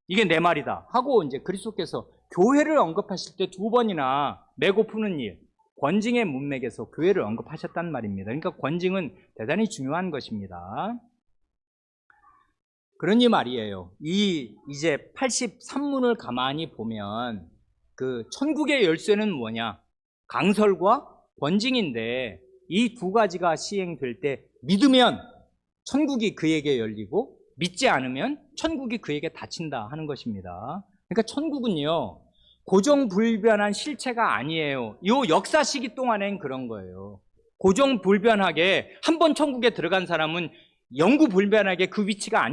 S1: 이게 내 말이다 하고 이제 그리스도께서 교회를 언급하실 때 두 번이나 메고 푸는 일, 권징의 문맥에서 교회를 언급하셨단 말입니다. 그러니까 권징은 대단히 중요한 것입니다. 그러니 말이에요. 이제 83문을 가만히 보면 그 천국의 열쇠는 뭐냐? 강설과 권징인데 이 두 가지가 시행될 때 믿으면 천국이 그에게 열리고 믿지 않으면 천국이 그에게 닫힌다 하는 것입니다. 그러니까 천국은요, 고정불변한 실체가 아니에요. 이 역사 시기 동안엔 그런 거예요. 고정불변하게 한 번 천국에 들어간 사람은 영구불변하게 그 위치가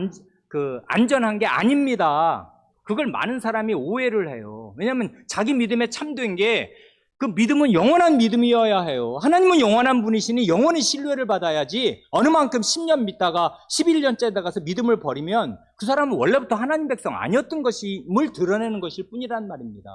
S1: 안전한 게 아닙니다. 그걸 많은 사람이 오해를 해요. 왜냐하면 자기 믿음에 참된 게, 그 믿음은 영원한 믿음이어야 해요. 하나님은 영원한 분이시니 영원히 신뢰를 받아야지, 어느 만큼 10년 믿다가 11년째 가서 믿음을 버리면 그 사람은 원래부터 하나님 백성 아니었던 것임을 드러내는 것일 뿐이란 말입니다.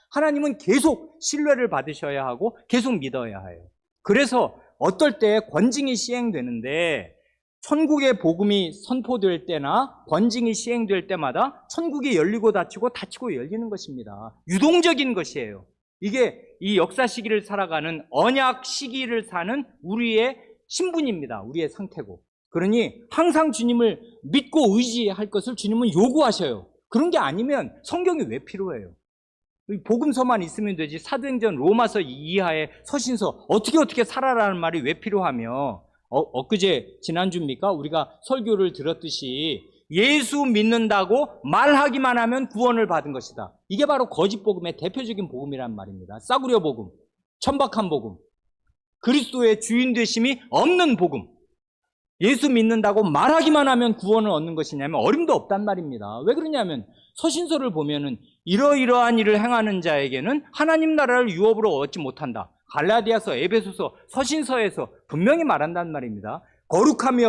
S1: 하나님은 계속 신뢰를 받으셔야 하고 계속 믿어야 해요. 그래서 어떨 때 권징이 시행되는데 천국의 복음이 선포될 때나 권징이 시행될 때마다 천국이 열리고 닫히고 닫히고 열리는 것입니다. 유동적인 것이에요. 이게 이 역사 시기를 살아가는 언약 시기를 사는 우리의 신분입니다. 우리의 상태고. 그러니 항상 주님을 믿고 의지할 것을 주님은 요구하셔요. 그런 게 아니면 성경이 왜 필요해요? 복음서만 있으면 되지 사도행전 로마서 이하의 서신서 어떻게 살아라는 말이 왜 필요하며 엊그제 지난주입니까? 우리가 설교를 들었듯이 예수 믿는다고 말하기만 하면 구원을 받은 것이다. 이게 바로 거짓 복음의 대표적인 복음이란 말입니다. 싸구려 복음, 천박한 복음, 그리스도의 주인 되심이 없는 복음. 예수 믿는다고 말하기만 하면 구원을 얻는 것이냐면 어림도 없단 말입니다. 왜 그러냐면 서신서를 보면은 이러이러한 일을 행하는 자에게는 하나님 나라를 유업으로 얻지 못한다. 갈라디아서, 에베소서, 서신서에서 분명히 말한단 말입니다. 거룩함이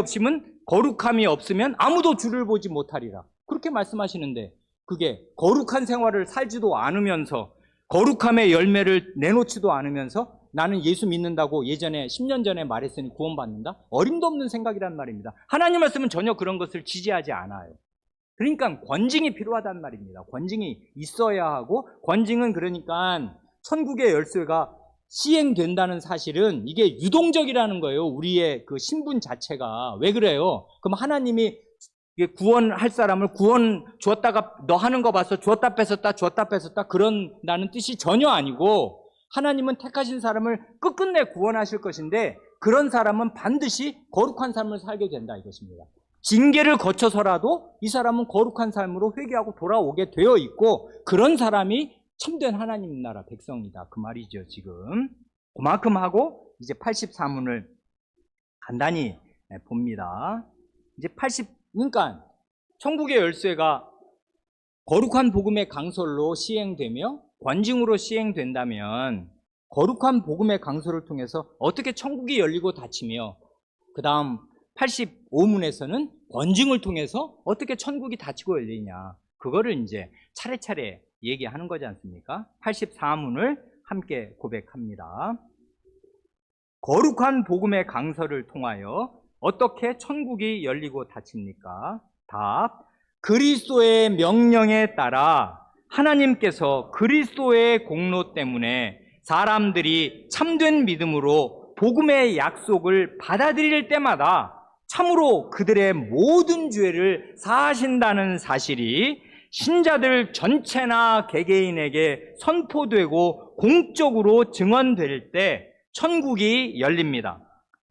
S1: 없으면 아무도 주를 보지 못하리라. 그렇게 말씀하시는데 그게 거룩한 생활을 살지도 않으면서 거룩함의 열매를 내놓지도 않으면서 나는 예수 믿는다고 예전에 10년 전에 말했으니 구원받는다? 어림도 없는 생각이란 말입니다. 하나님 말씀은 전혀 그런 것을 지지하지 않아요. 그러니까 권징이 필요하단 말입니다. 권징이 있어야 하고 권징은 그러니까 천국의 열쇠가 시행된다는 사실은 이게 유동적이라는 거예요. 우리의 그 신분 자체가. 왜 그래요? 그럼 하나님이 구원할 사람을 구원 주었다가 너 하는 거 봐서 주었다 뺏었다 그런다는 뜻이 전혀 아니고 하나님은 택하신 사람을 끝끝내 구원하실 것인데 그런 사람은 반드시 거룩한 삶을 살게 된다 이것입니다. 징계를 거쳐서라도 이 사람은 거룩한 삶으로 회개하고 돌아오게 되어 있고 그런 사람이 참된 하나님 나라 백성이다 그 말이죠. 지금 그만큼 하고 이제 84문을 간단히 봅니다. 이제 그러니까 천국의 열쇠가 거룩한 복음의 강설로 시행되며 권징으로 시행된다면 거룩한 복음의 강설을 통해서 어떻게 천국이 열리고 닫히며 그 다음 85문에서는 권징을 통해서 어떻게 천국이 닫히고 열리냐 그거를 이제 차례차례 얘기하는 거지 않습니까? 84문을 함께 고백합니다. 거룩한 복음의 강설을 통하여 어떻게 천국이 열리고 닫힙니까? 답. 그리스도의 명령에 따라 하나님께서 그리스도의 공로 때문에 사람들이 참된 믿음으로 복음의 약속을 받아들일 때마다 참으로 그들의 모든 죄를 사하신다는 사실이 신자들 전체나 개개인에게 선포되고 공적으로 증언될 때 천국이 열립니다.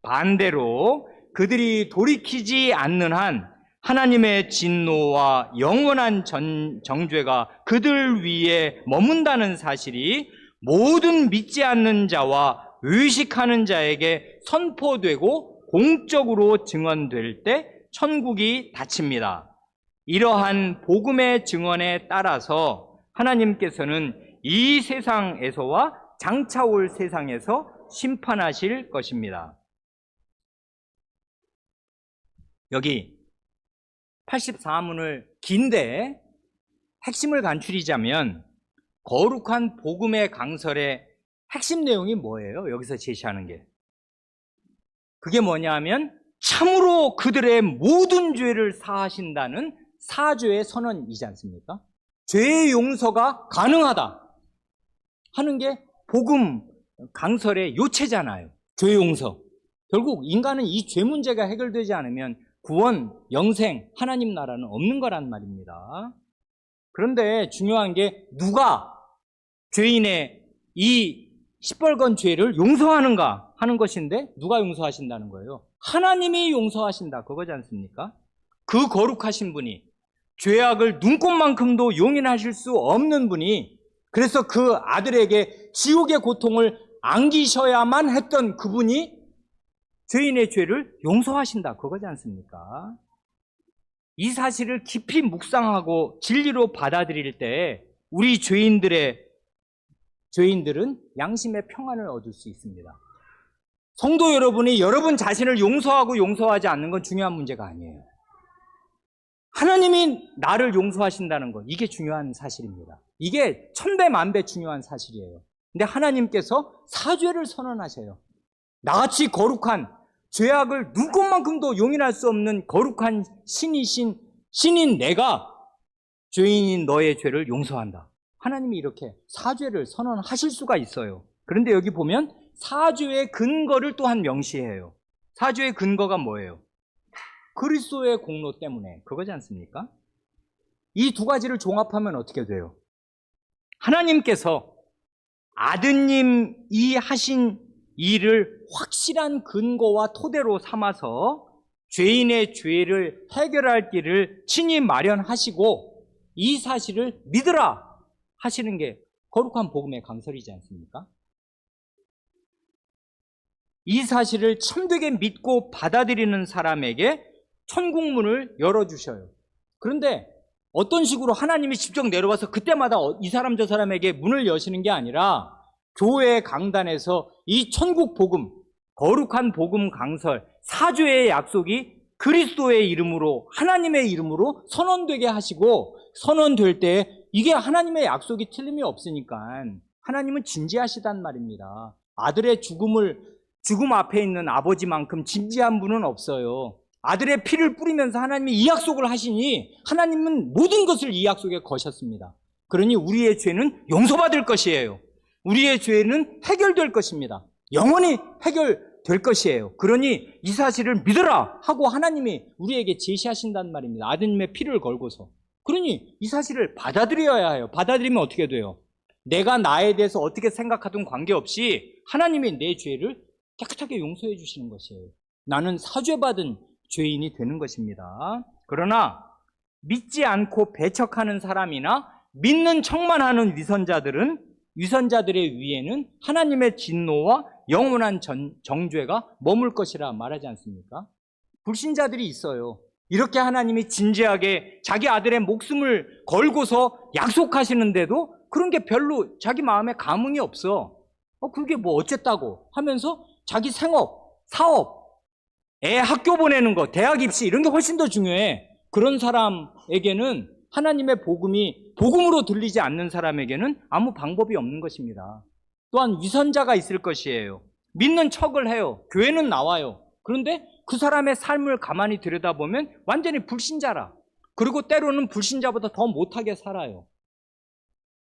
S1: 반대로 그들이 돌이키지 않는 한 하나님의 진노와 영원한 정죄가 그들 위에 머문다는 사실이 모든 믿지 않는 자와 의식하는 자에게 선포되고 공적으로 증언될 때 천국이 닫힙니다. 이러한 복음의 증언에 따라서 하나님께서는 이 세상에서와 장차 올 세상에서 심판하실 것입니다. 여기 84문을 긴데 핵심을 간추리자면 거룩한 복음의 강설의 핵심 내용이 뭐예요? 여기서 제시하는 게. 그게 뭐냐 하면 참으로 그들의 모든 죄를 사하신다는 사죄의 선언이지 않습니까? 죄의 용서가 가능하다 하는 게 복음 강설의 요체잖아요. 죄 용서. 결국 인간은 이 죄 문제가 해결되지 않으면 구원, 영생, 하나님 나라는 없는 거란 말입니다. 그런데 중요한 게 누가 죄인의 이 시뻘건 죄를 용서하는가 하는 것인데 누가 용서하신다는 거예요? 하나님이 용서하신다 그거지 않습니까? 그 거룩하신 분이 죄악을 눈꼽만큼도 용인하실 수 없는 분이 그래서 그 아들에게 지옥의 고통을 안기셔야만 했던 그분이 죄인의 죄를 용서하신다 그거지 않습니까? 이 사실을 깊이 묵상하고 진리로 받아들일 때 우리 죄인들은 양심의 평안을 얻을 수 있습니다. 성도 여러분이 여러분 자신을 용서하고 용서하지 않는 건 중요한 문제가 아니에요. 하나님이 나를 용서하신다는 것, 이게 중요한 사실입니다. 이게 천배 만배 중요한 사실이에요. 근데 하나님께서 사죄를 선언하셔요. 나같이 거룩한 죄악을 눈꽃만큼도 용인할 수 없는 거룩한 신인 내가 죄인인 너의 죄를 용서한다. 하나님이 이렇게 사죄를 선언하실 수가 있어요. 그런데 여기 보면 사죄의 근거를 또한 명시해요. 사죄의 근거가 뭐예요? 그리스도의 공로 때문에 그거지 않습니까? 이 두 가지를 종합하면 어떻게 돼요? 하나님께서 아드님이 하신 일을 확실한 근거와 토대로 삼아서 죄인의 죄를 해결할 길을 친히 마련하시고 이 사실을 믿으라 하시는 게 거룩한 복음의 강설이지 않습니까? 이 사실을 참되게 믿고 받아들이는 사람에게 천국문을 열어주셔요. 그런데 어떤 식으로 하나님이 직접 내려와서 그때마다 이 사람 저 사람에게 문을 여시는 게 아니라 교회 강단에서 이 천국 복음, 거룩한 복음 강설, 사죄의 약속이 그리스도의 이름으로, 하나님의 이름으로 선언되게 하시고, 선언될 때 이게 하나님의 약속이 틀림이 없으니까 하나님은 진지하시단 말입니다. 아들의 죽음 앞에 있는 아버지만큼 진지한 분은 없어요. 아들의 피를 뿌리면서 하나님이 이 약속을 하시니 하나님은 모든 것을 이 약속에 거셨습니다. 그러니 우리의 죄는 용서받을 것이에요. 우리의 죄는 해결될 것입니다. 영원히 해결될 것이에요. 그러니 이 사실을 믿어라 하고 하나님이 우리에게 제시하신단 말입니다. 아드님의 피를 걸고서. 그러니 이 사실을 받아들여야 해요. 받아들이면 어떻게 돼요? 내가 나에 대해서 어떻게 생각하든 관계없이 하나님이 내 죄를 깨끗하게 용서해 주시는 것이에요. 나는 사죄받은 죄인이 되는 것입니다. 그러나 믿지 않고 배척하는 사람이나 믿는 척만 하는 위선자들의 위에는 하나님의 진노와 영원한 정죄가 머물 것이라 말하지 않습니까? 불신자들이 있어요. 이렇게 하나님이 진지하게 자기 아들의 목숨을 걸고서 약속하시는데도 그런 게 별로 자기 마음에 감흥이 없어. 그게 뭐 어쨌다고 하면서 자기 생업, 사업, 애 학교 보내는 거, 대학 입시 이런 게 훨씬 더 중요해. 그런 사람에게는 하나님의 복음이 복음으로 들리지 않는 사람에게는 아무 방법이 없는 것입니다. 또한 위선자가 있을 것이에요. 믿는 척을 해요. 교회는 나와요. 그런데 그 사람의 삶을 가만히 들여다보면 완전히 불신자라. 그리고 때로는 불신자보다 더 못하게 살아요.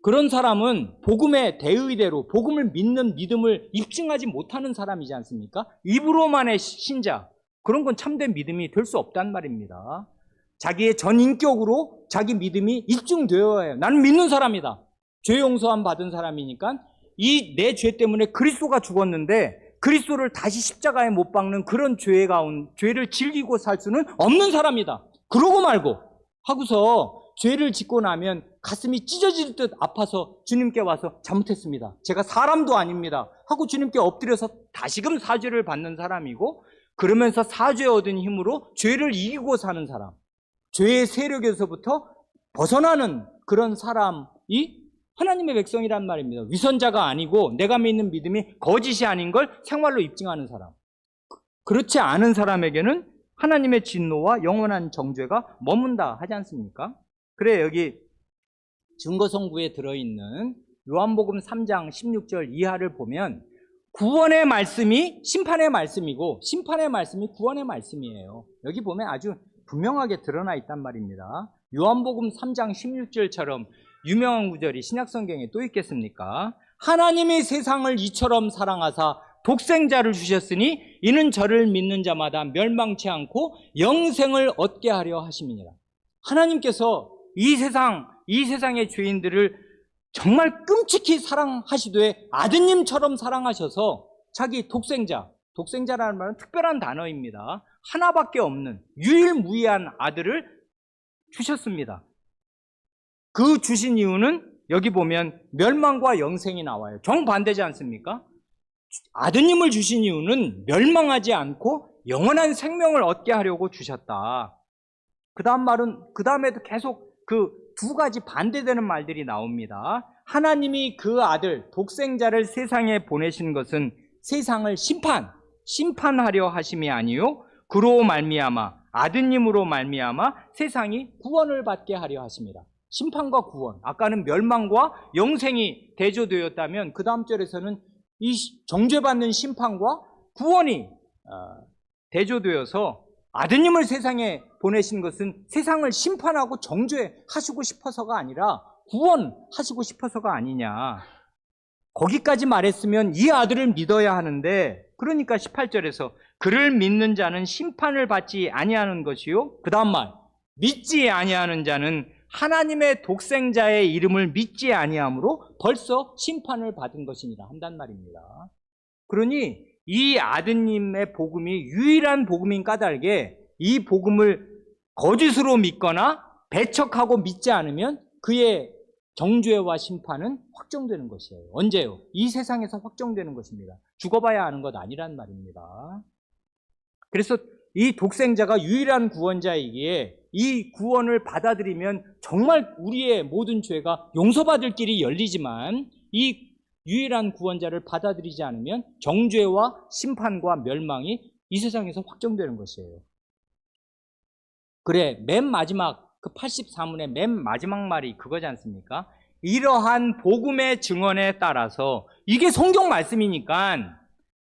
S1: 그런 사람은 복음의 대의대로 복음을 믿는 믿음을 입증하지 못하는 사람이지 않습니까? 입으로만의 신자. 그런 건 참된 믿음이 될 수 없단 말입니다. 자기의 전인격으로 자기 믿음이 입증되어야 해요. 나는 믿는 사람이다. 죄 용서함 받은 사람이니까 이 내 죄 때문에 그리스도가 죽었는데 그리스도를 다시 십자가에 못 박는 그런 죄를 즐기고 살 수는 없는 사람이다. 그러고 말고 하고서 죄를 짓고 나면 가슴이 찢어질 듯 아파서 주님께 와서 잘못했습니다. 제가 사람도 아닙니다. 하고 주님께 엎드려서 다시금 사죄를 받는 사람이고 그러면서 사죄 얻은 힘으로 죄를 이기고 사는 사람, 죄의 세력에서부터 벗어나는 그런 사람이 하나님의 백성이란 말입니다. 위선자가 아니고 내가 믿는 믿음이 거짓이 아닌 걸 생활로 입증하는 사람. 그렇지 않은 사람에게는 하나님의 진노와 영원한 정죄가 머문다 하지 않습니까? 그래 여기 증거성구에 들어있는 요한복음 3장 16절 이하를 보면 구원의 말씀이 심판의 말씀이고 심판의 말씀이 구원의 말씀이에요. 여기 보면 아주 분명하게 드러나 있단 말입니다. 요한복음 3장 16절처럼 유명한 구절이 신약성경에 또 있겠습니까? 하나님이 세상을 이처럼 사랑하사 독생자를 주셨으니 이는 저를 믿는 자마다 멸망치 않고 영생을 얻게 하려 하심이니라. 하나님께서 이 세상의 죄인들을 정말 끔찍히 사랑하시되 아드님처럼 사랑하셔서 자기 독생자라는 말은 특별한 단어입니다. 하나밖에 없는 유일무이한 아들을 주셨습니다. 그 주신 이유는 여기 보면 멸망과 영생이 나와요. 정반대지 않습니까? 아드님을 주신 이유는 멸망하지 않고 영원한 생명을 얻게 하려고 주셨다. 그 다음에도 계속 그 두 가지 반대되는 말들이 나옵니다. 하나님이 그 아들, 독생자를 세상에 보내신 것은 세상을 심판하려 하심이 아니요 그로 말미암아 아드님으로 말미암아 세상이 구원을 받게 하려 하십니다. 심판과 구원, 아까는 멸망과 영생이 대조되었다면 그 다음 절에서는 이 정죄받는 심판과 구원이 대조되어서 아드님을 세상에 보내신 것은 세상을 심판하고 정죄하시고 싶어서가 아니라 구원하시고 싶어서가 아니냐. 거기까지 말했으면 이 아들을 믿어야 하는데, 그러니까 18절에서 그를 믿는 자는 심판을 받지 아니하는 것이요, 그 다음 말, 믿지 아니하는 자는 하나님의 독생자의 이름을 믿지 아니함으로 벌써 심판을 받은 것이니라 한단 말입니다. 그러니 이 아드님의 복음이 유일한 복음인 까닭에 이 복음을 거짓으로 믿거나 배척하고 믿지 않으면 그의 정죄와 심판은 확정되는 것이에요. 언제요? 이 세상에서 확정되는 것입니다. 죽어봐야 아는 것 아니란 말입니다. 그래서 이 독생자가 유일한 구원자이기에 이 구원을 받아들이면 정말 우리의 모든 죄가 용서받을 길이 열리지만, 이 유일한 구원자를 받아들이지 않으면 정죄와 심판과 멸망이 이 세상에서 확정되는 것이에요. 그래, 맨 마지막 그 84문의 맨 마지막 말이 그거지 않습니까? 이러한 복음의 증언에 따라서, 이게 성경 말씀이니까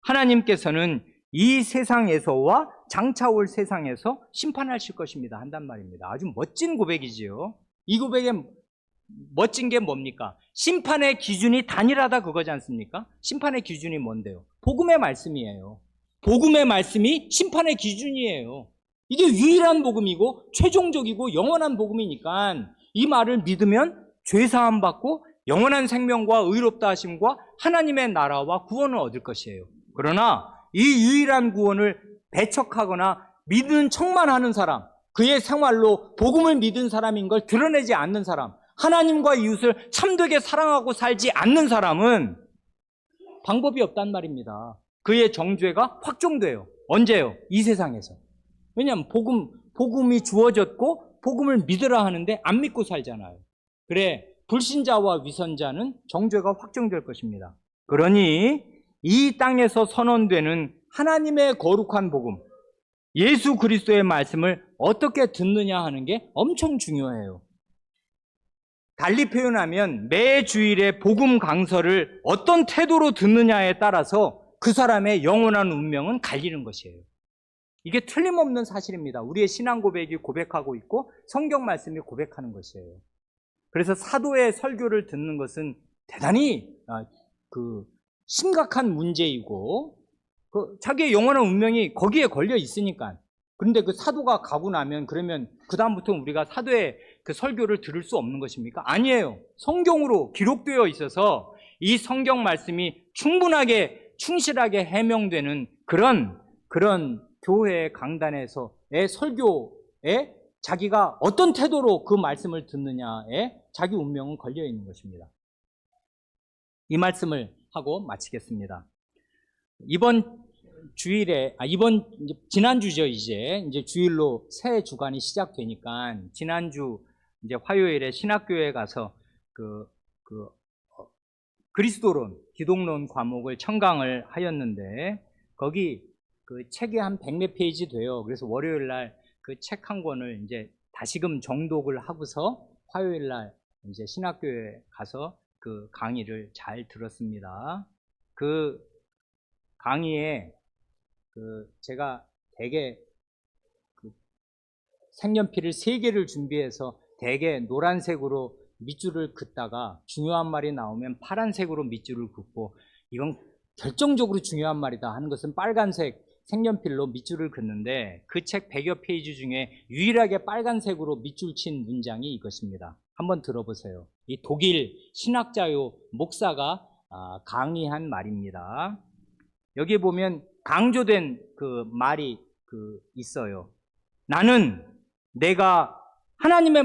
S1: 하나님께서는 이 세상에서와 장차 올 세상에서 심판하실 것입니다 한단 말입니다. 아주 멋진 고백이지요. 이 고백에 멋진 게 뭡니까? 심판의 기준이 단일하다 그거지 않습니까? 심판의 기준이 뭔데요? 복음의 말씀이에요. 복음의 말씀이 심판의 기준이에요. 이게 유일한 복음이고 최종적이고 영원한 복음이니까 이 말을 믿으면 죄사함 받고 영원한 생명과 의롭다 하심과 하나님의 나라와 구원을 얻을 것이에요. 그러나 이 유일한 구원을 배척하거나 믿는 척만 하는 사람, 그의 생활로 복음을 믿은 사람인 걸 드러내지 않는 사람, 하나님과 이웃을 참되게 사랑하고 살지 않는 사람은 방법이 없단 말입니다. 그의 정죄가 확정돼요. 언제요? 이 세상에서. 왜냐하면 복음이 주어졌고 복음을 믿으라 하는데 안 믿고 살잖아요. 그래, 불신자와 위선자는 정죄가 확정될 것입니다. 그러니 이 땅에서 선언되는 하나님의 거룩한 복음, 예수 그리스도의 말씀을 어떻게 듣느냐 하는 게 엄청 중요해요. 달리 표현하면 매 주일에 복음 강설을 어떤 태도로 듣느냐에 따라서 그 사람의 영원한 운명은 갈리는 것이에요. 이게 틀림없는 사실입니다. 우리의 신앙 고백이 고백하고 있고 성경 말씀이 고백하는 것이에요. 그래서 사도의 설교를 듣는 것은 대단히 심각한 문제이고 자기의 영원한 운명이 거기에 걸려 있으니까. 그런데 그 사도가 가고 나면 그러면 그 다음부터 우리가 사도의 그 설교를 들을 수 없는 것입니까? 아니에요. 성경으로 기록되어 있어서 이 성경 말씀이 충분하게 충실하게 해명되는 그런 교회 강단에서의 설교에 자기가 어떤 태도로 그 말씀을 듣느냐에 자기 운명은 걸려 있는 것입니다. 이 말씀을 하고 마치겠습니다. 지난주죠, 이제 주일로 새 주간이 시작되니까 지난주 이제 화요일에 신학교에 가서 그리스도론, 기독론 과목을 청강을 하였는데 거기 그 책이 한 100몇 페이지 돼요. 그래서 월요일 날 그 책 한 권을 이제 다시금 정독을 하고서 화요일 날 이제 신학교에 가서 그 강의를 잘 들었습니다. 그 강의에 제가 되게 색연필을 3개를 준비해서 되게 노란색으로 밑줄을 긋다가 중요한 말이 나오면 파란색으로 밑줄을 긋고, 이건 결정적으로 중요한 말이다 하는 것은 빨간색 색연필로 밑줄을 긋는데 그 책 100여 페이지 중에 유일하게 빨간색으로 밑줄 친 문장이 이것입니다. 한번 들어보세요. 이 독일 신학자요 목사가 강의한 말입니다. 여기 보면 강조된 그 말이 있어요. 내가 하나님의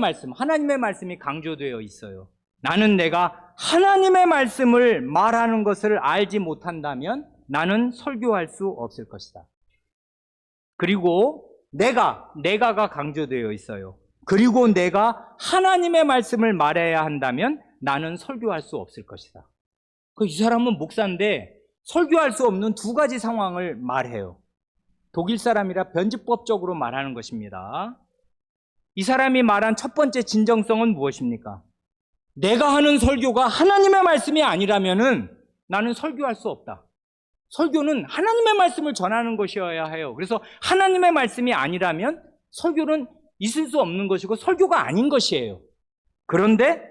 S1: 말씀이 강조되어 있어요. 나는 내가 하나님의 말씀을 말하는 것을 알지 못한다면 나는 설교할 수 없을 것이다. 그리고 내가가 강조되어 있어요. 그리고 내가 하나님의 말씀을 말해야 한다면 나는 설교할 수 없을 것이다. 이 사람은 목사인데 설교할 수 없는 2가지 상황을 말해요. 독일 사람이라 변증법적으로 말하는 것입니다. 이 사람이 말한 첫 번째 진정성은 무엇입니까? 내가 하는 설교가 하나님의 말씀이 아니라면은 나는 설교할 수 없다. 설교는 하나님의 말씀을 전하는 것이어야 해요. 그래서 하나님의 말씀이 아니라면 설교는 있을 수 없는 것이고 설교가 아닌 것이에요. 그런데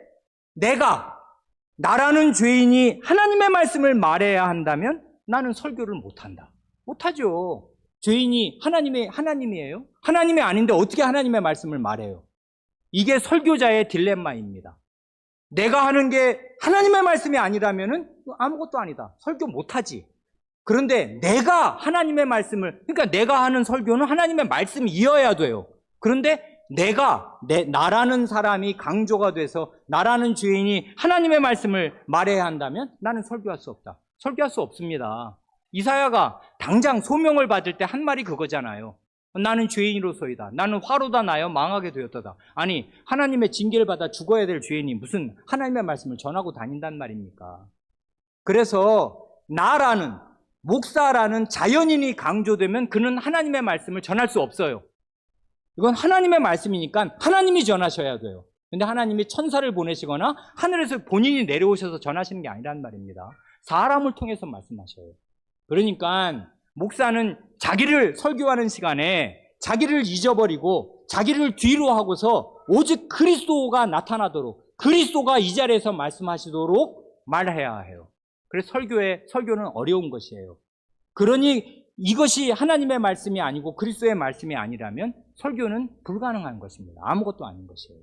S1: 나라는 죄인이 하나님의 말씀을 말해야 한다면 나는 설교를 못한다. 못하죠. 죄인이 하나님이에요? 하나님이 아닌데 어떻게 하나님의 말씀을 말해요? 이게 설교자의 딜레마입니다. 내가 하는 게 하나님의 말씀이 아니라면 아무것도 아니다. 설교 못하지. 그런데 내가 하나님의 말씀을, 그러니까 내가 하는 설교는 하나님의 말씀이어야 돼요. 그런데 나라는 사람이 강조가 돼서 나라는 죄인이 하나님의 말씀을 말해야 한다면 나는 설교할 수 없다. 설교할 수 없습니다. 이사야가 당장 소명을 받을 때 한 말이 그거잖아요. 나는 죄인으로서이다. 나는 화로다 나여 망하게 되었다. 아니, 하나님의 징계를 받아 죽어야 될 죄인이 무슨 하나님의 말씀을 전하고 다닌단 말입니까? 그래서 목사라는 자연인이 강조되면 그는 하나님의 말씀을 전할 수 없어요. 이건 하나님의 말씀이니까 하나님이 전하셔야 돼요. 근데 하나님이 천사를 보내시거나 하늘에서 본인이 내려오셔서 전하시는 게 아니란 말입니다. 사람을 통해서 말씀하셔요. 그러니까 목사는 자기를 설교하는 시간에 자기를 잊어버리고 자기를 뒤로 하고서 오직 그리스도가 나타나도록, 그리스도가 이 자리에서 말씀하시도록 말해야 해요. 그래서 설교는 어려운 것이에요. 그러니 이것이 하나님의 말씀이 아니고 그리스도의 말씀이 아니라면 설교는 불가능한 것입니다. 아무것도 아닌 것이에요.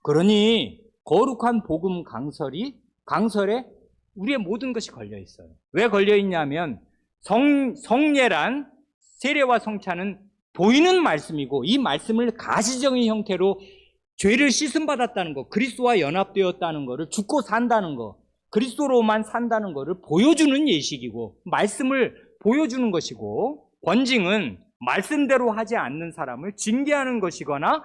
S1: 그러니 거룩한 복음 강설에 우리의 모든 것이 걸려 있어요. 왜 걸려 있냐면 성례란, 세례와 성찬은 보이는 말씀이고 이 말씀을 가시적인 형태로 죄를 씻음받았다는 것, 그리스도와 연합되었다는 것을, 죽고 산다는 것, 그리스도로만 산다는 것을 보여주는 예식이고 말씀을 보여주는 것이고, 권징은 말씀대로 하지 않는 사람을 징계하는 것이거나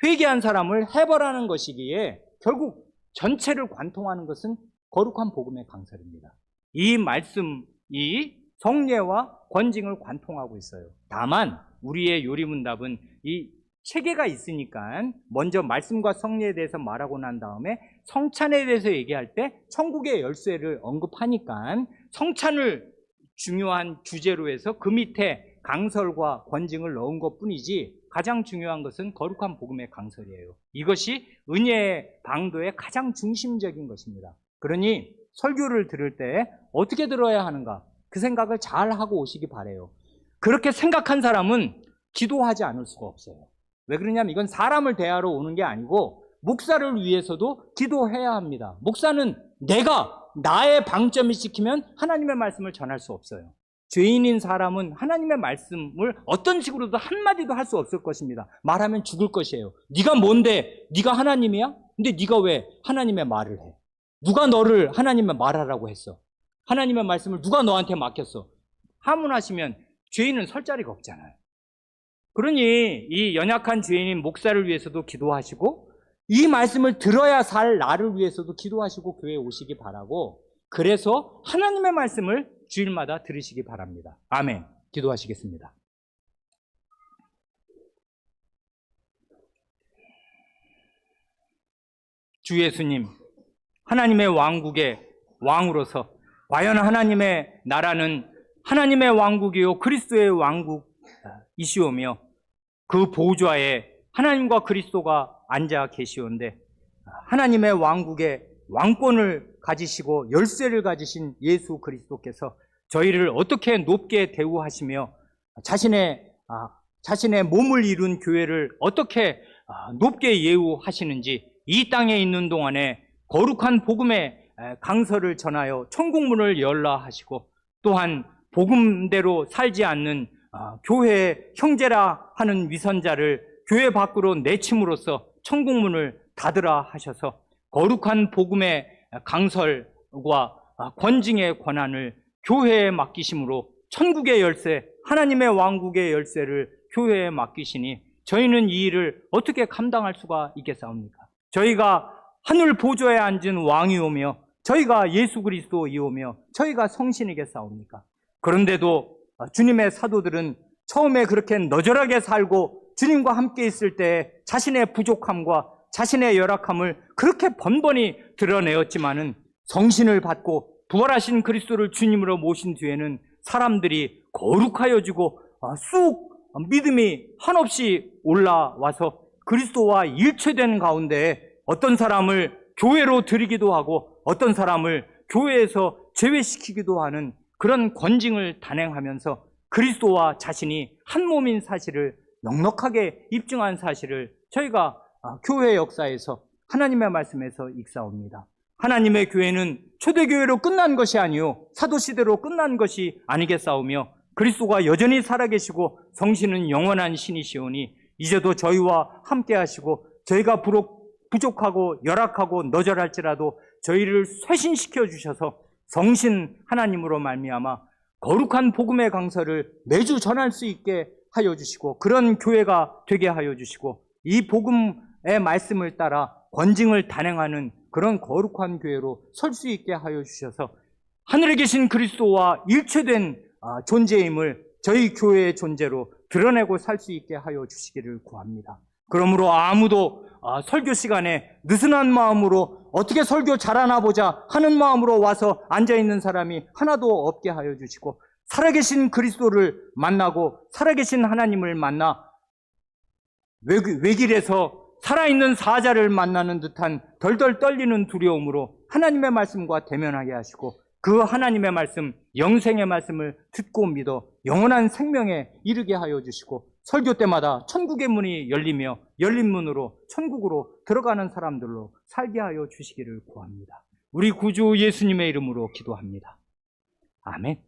S1: 회개한 사람을 해벌하는 것이기에 결국 전체를 관통하는 것은 거룩한 복음의 강설입니다. 이 말씀이 성례와 권징을 관통하고 있어요. 다만 우리의 요리문답은 이 체계가 있으니까 먼저 말씀과 성례에 대해서 말하고 난 다음에 성찬에 대해서 얘기할 때 천국의 열쇠를 언급하니까 성찬을 중요한 주제로 해서 그 밑에 강설과 권징을 넣은 것뿐이지 가장 중요한 것은 거룩한 복음의 강설이에요. 이것이 은혜의 방도의 가장 중심적인 것입니다. 그러니 설교를 들을 때 어떻게 들어야 하는가, 그 생각을 잘 하고 오시기 바라요. 그렇게 생각한 사람은 기도하지 않을 수가 없어요. 왜 그러냐면 이건 사람을 대하러 오는 게 아니고 목사를 위해서도 기도해야 합니다. 목사는 나의 방점이 찍히면 하나님의 말씀을 전할 수 없어요. 죄인인 사람은 하나님의 말씀을 어떤 식으로도 한마디도 할 수 없을 것입니다. 말하면 죽을 것이에요. 네가 뭔데? 네가 하나님이야? 근데 네가 왜 하나님의 말을 해? 누가 너를 하나님의 말하라고 했어? 하나님의 말씀을 누가 너한테 맡겼어? 하문하시면 죄인은 설 자리가 없잖아요. 그러니 이 연약한 죄인인 목사를 위해서도 기도하시고 이 말씀을 들어야 살 나를 위해서도 기도하시고 교회에 오시기 바라고, 그래서 하나님의 말씀을 주일마다 들으시기 바랍니다. 아멘. 기도하시겠습니다. 주 예수님, 하나님의 왕국의 왕으로서 과연 하나님의 나라는 하나님의 왕국이요 그리스도의 왕국이시오며 그 보좌에 하나님과 그리스도가 앉아 계시온데 하나님의 왕국의 왕권을 가지시고 열쇠를 가지신 예수 그리스도께서 저희를 어떻게 높게 대우하시며 자신의 몸을 이룬 교회를 어떻게 높게 예우하시는지 이 땅에 있는 동안에 거룩한 복음의 강설을 전하여 천국문을 열라 하시고, 또한 복음대로 살지 않는 교회의 형제라 하는 위선자를 교회 밖으로 내침으로써 천국문을 닫으라 하셔서 거룩한 복음의 강설과 권징의 권한을 교회에 맡기심으로 천국의 열쇠, 하나님의 왕국의 열쇠를 교회에 맡기시니 저희는 이 일을 어떻게 감당할 수가 있겠사옵니까? 저희가 하늘 보좌에 앉은 왕이오며 저희가 예수 그리스도이오며 저희가 성신이겠사옵니까? 그런데도 주님의 사도들은 처음에 그렇게 너절하게 살고 주님과 함께 있을 때 자신의 부족함과 자신의 열악함을 그렇게 번번이 드러내었지만은 성신을 받고 부활하신 그리스도를 주님으로 모신 뒤에는 사람들이 거룩하여지고 쑥 믿음이 한없이 올라와서 그리스도와 일체된 가운데 어떤 사람을 교회로 들이기도 하고 어떤 사람을 교회에서 제외시키기도 하는 그런 권징을 단행하면서 그리스도와 자신이 한 몸인 사실을 넉넉하게 입증한 사실을 저희가 교회 역사에서 하나님의 말씀에서 익사옵니다. 하나님의 교회는 초대교회로 끝난 것이 아니요 사도시대로 끝난 것이 아니겠사오며 그리스도가 여전히 살아계시고 성신은 영원한 신이시오니 이제도 저희와 함께 하시고 저희가 부족하고 열악하고 너절할지라도 저희를 쇄신시켜 주셔서 성신 하나님으로 말미암아 거룩한 복음의 강서를 매주 전할 수 있게 하여 주시고 그런 교회가 되게 하여 주시고 이 복음의 말씀을 따라 권징을 단행하는 그런 거룩한 교회로 설 수 있게 하여 주셔서 하늘에 계신 그리스도와 일체된 존재임을 저희 교회의 존재로 드러내고 살 수 있게 하여 주시기를 구합니다. 그러므로 아무도 설교 시간에 느슨한 마음으로 어떻게 설교 잘하나 보자 하는 마음으로 와서 앉아있는 사람이 하나도 없게 하여 주시고 살아계신 그리스도를 만나고 살아계신 하나님을 만나 외길에서 살아있는 사자를 만나는 듯한 덜덜 떨리는 두려움으로 하나님의 말씀과 대면하게 하시고 그 하나님의 말씀, 영생의 말씀을 듣고 믿어 영원한 생명에 이르게 하여 주시고 설교 때마다 천국의 문이 열리며 열린 문으로 천국으로 들어가는 사람들로 살게 하여 주시기를 구합니다. 우리 구주 예수님의 이름으로 기도합니다. 아멘.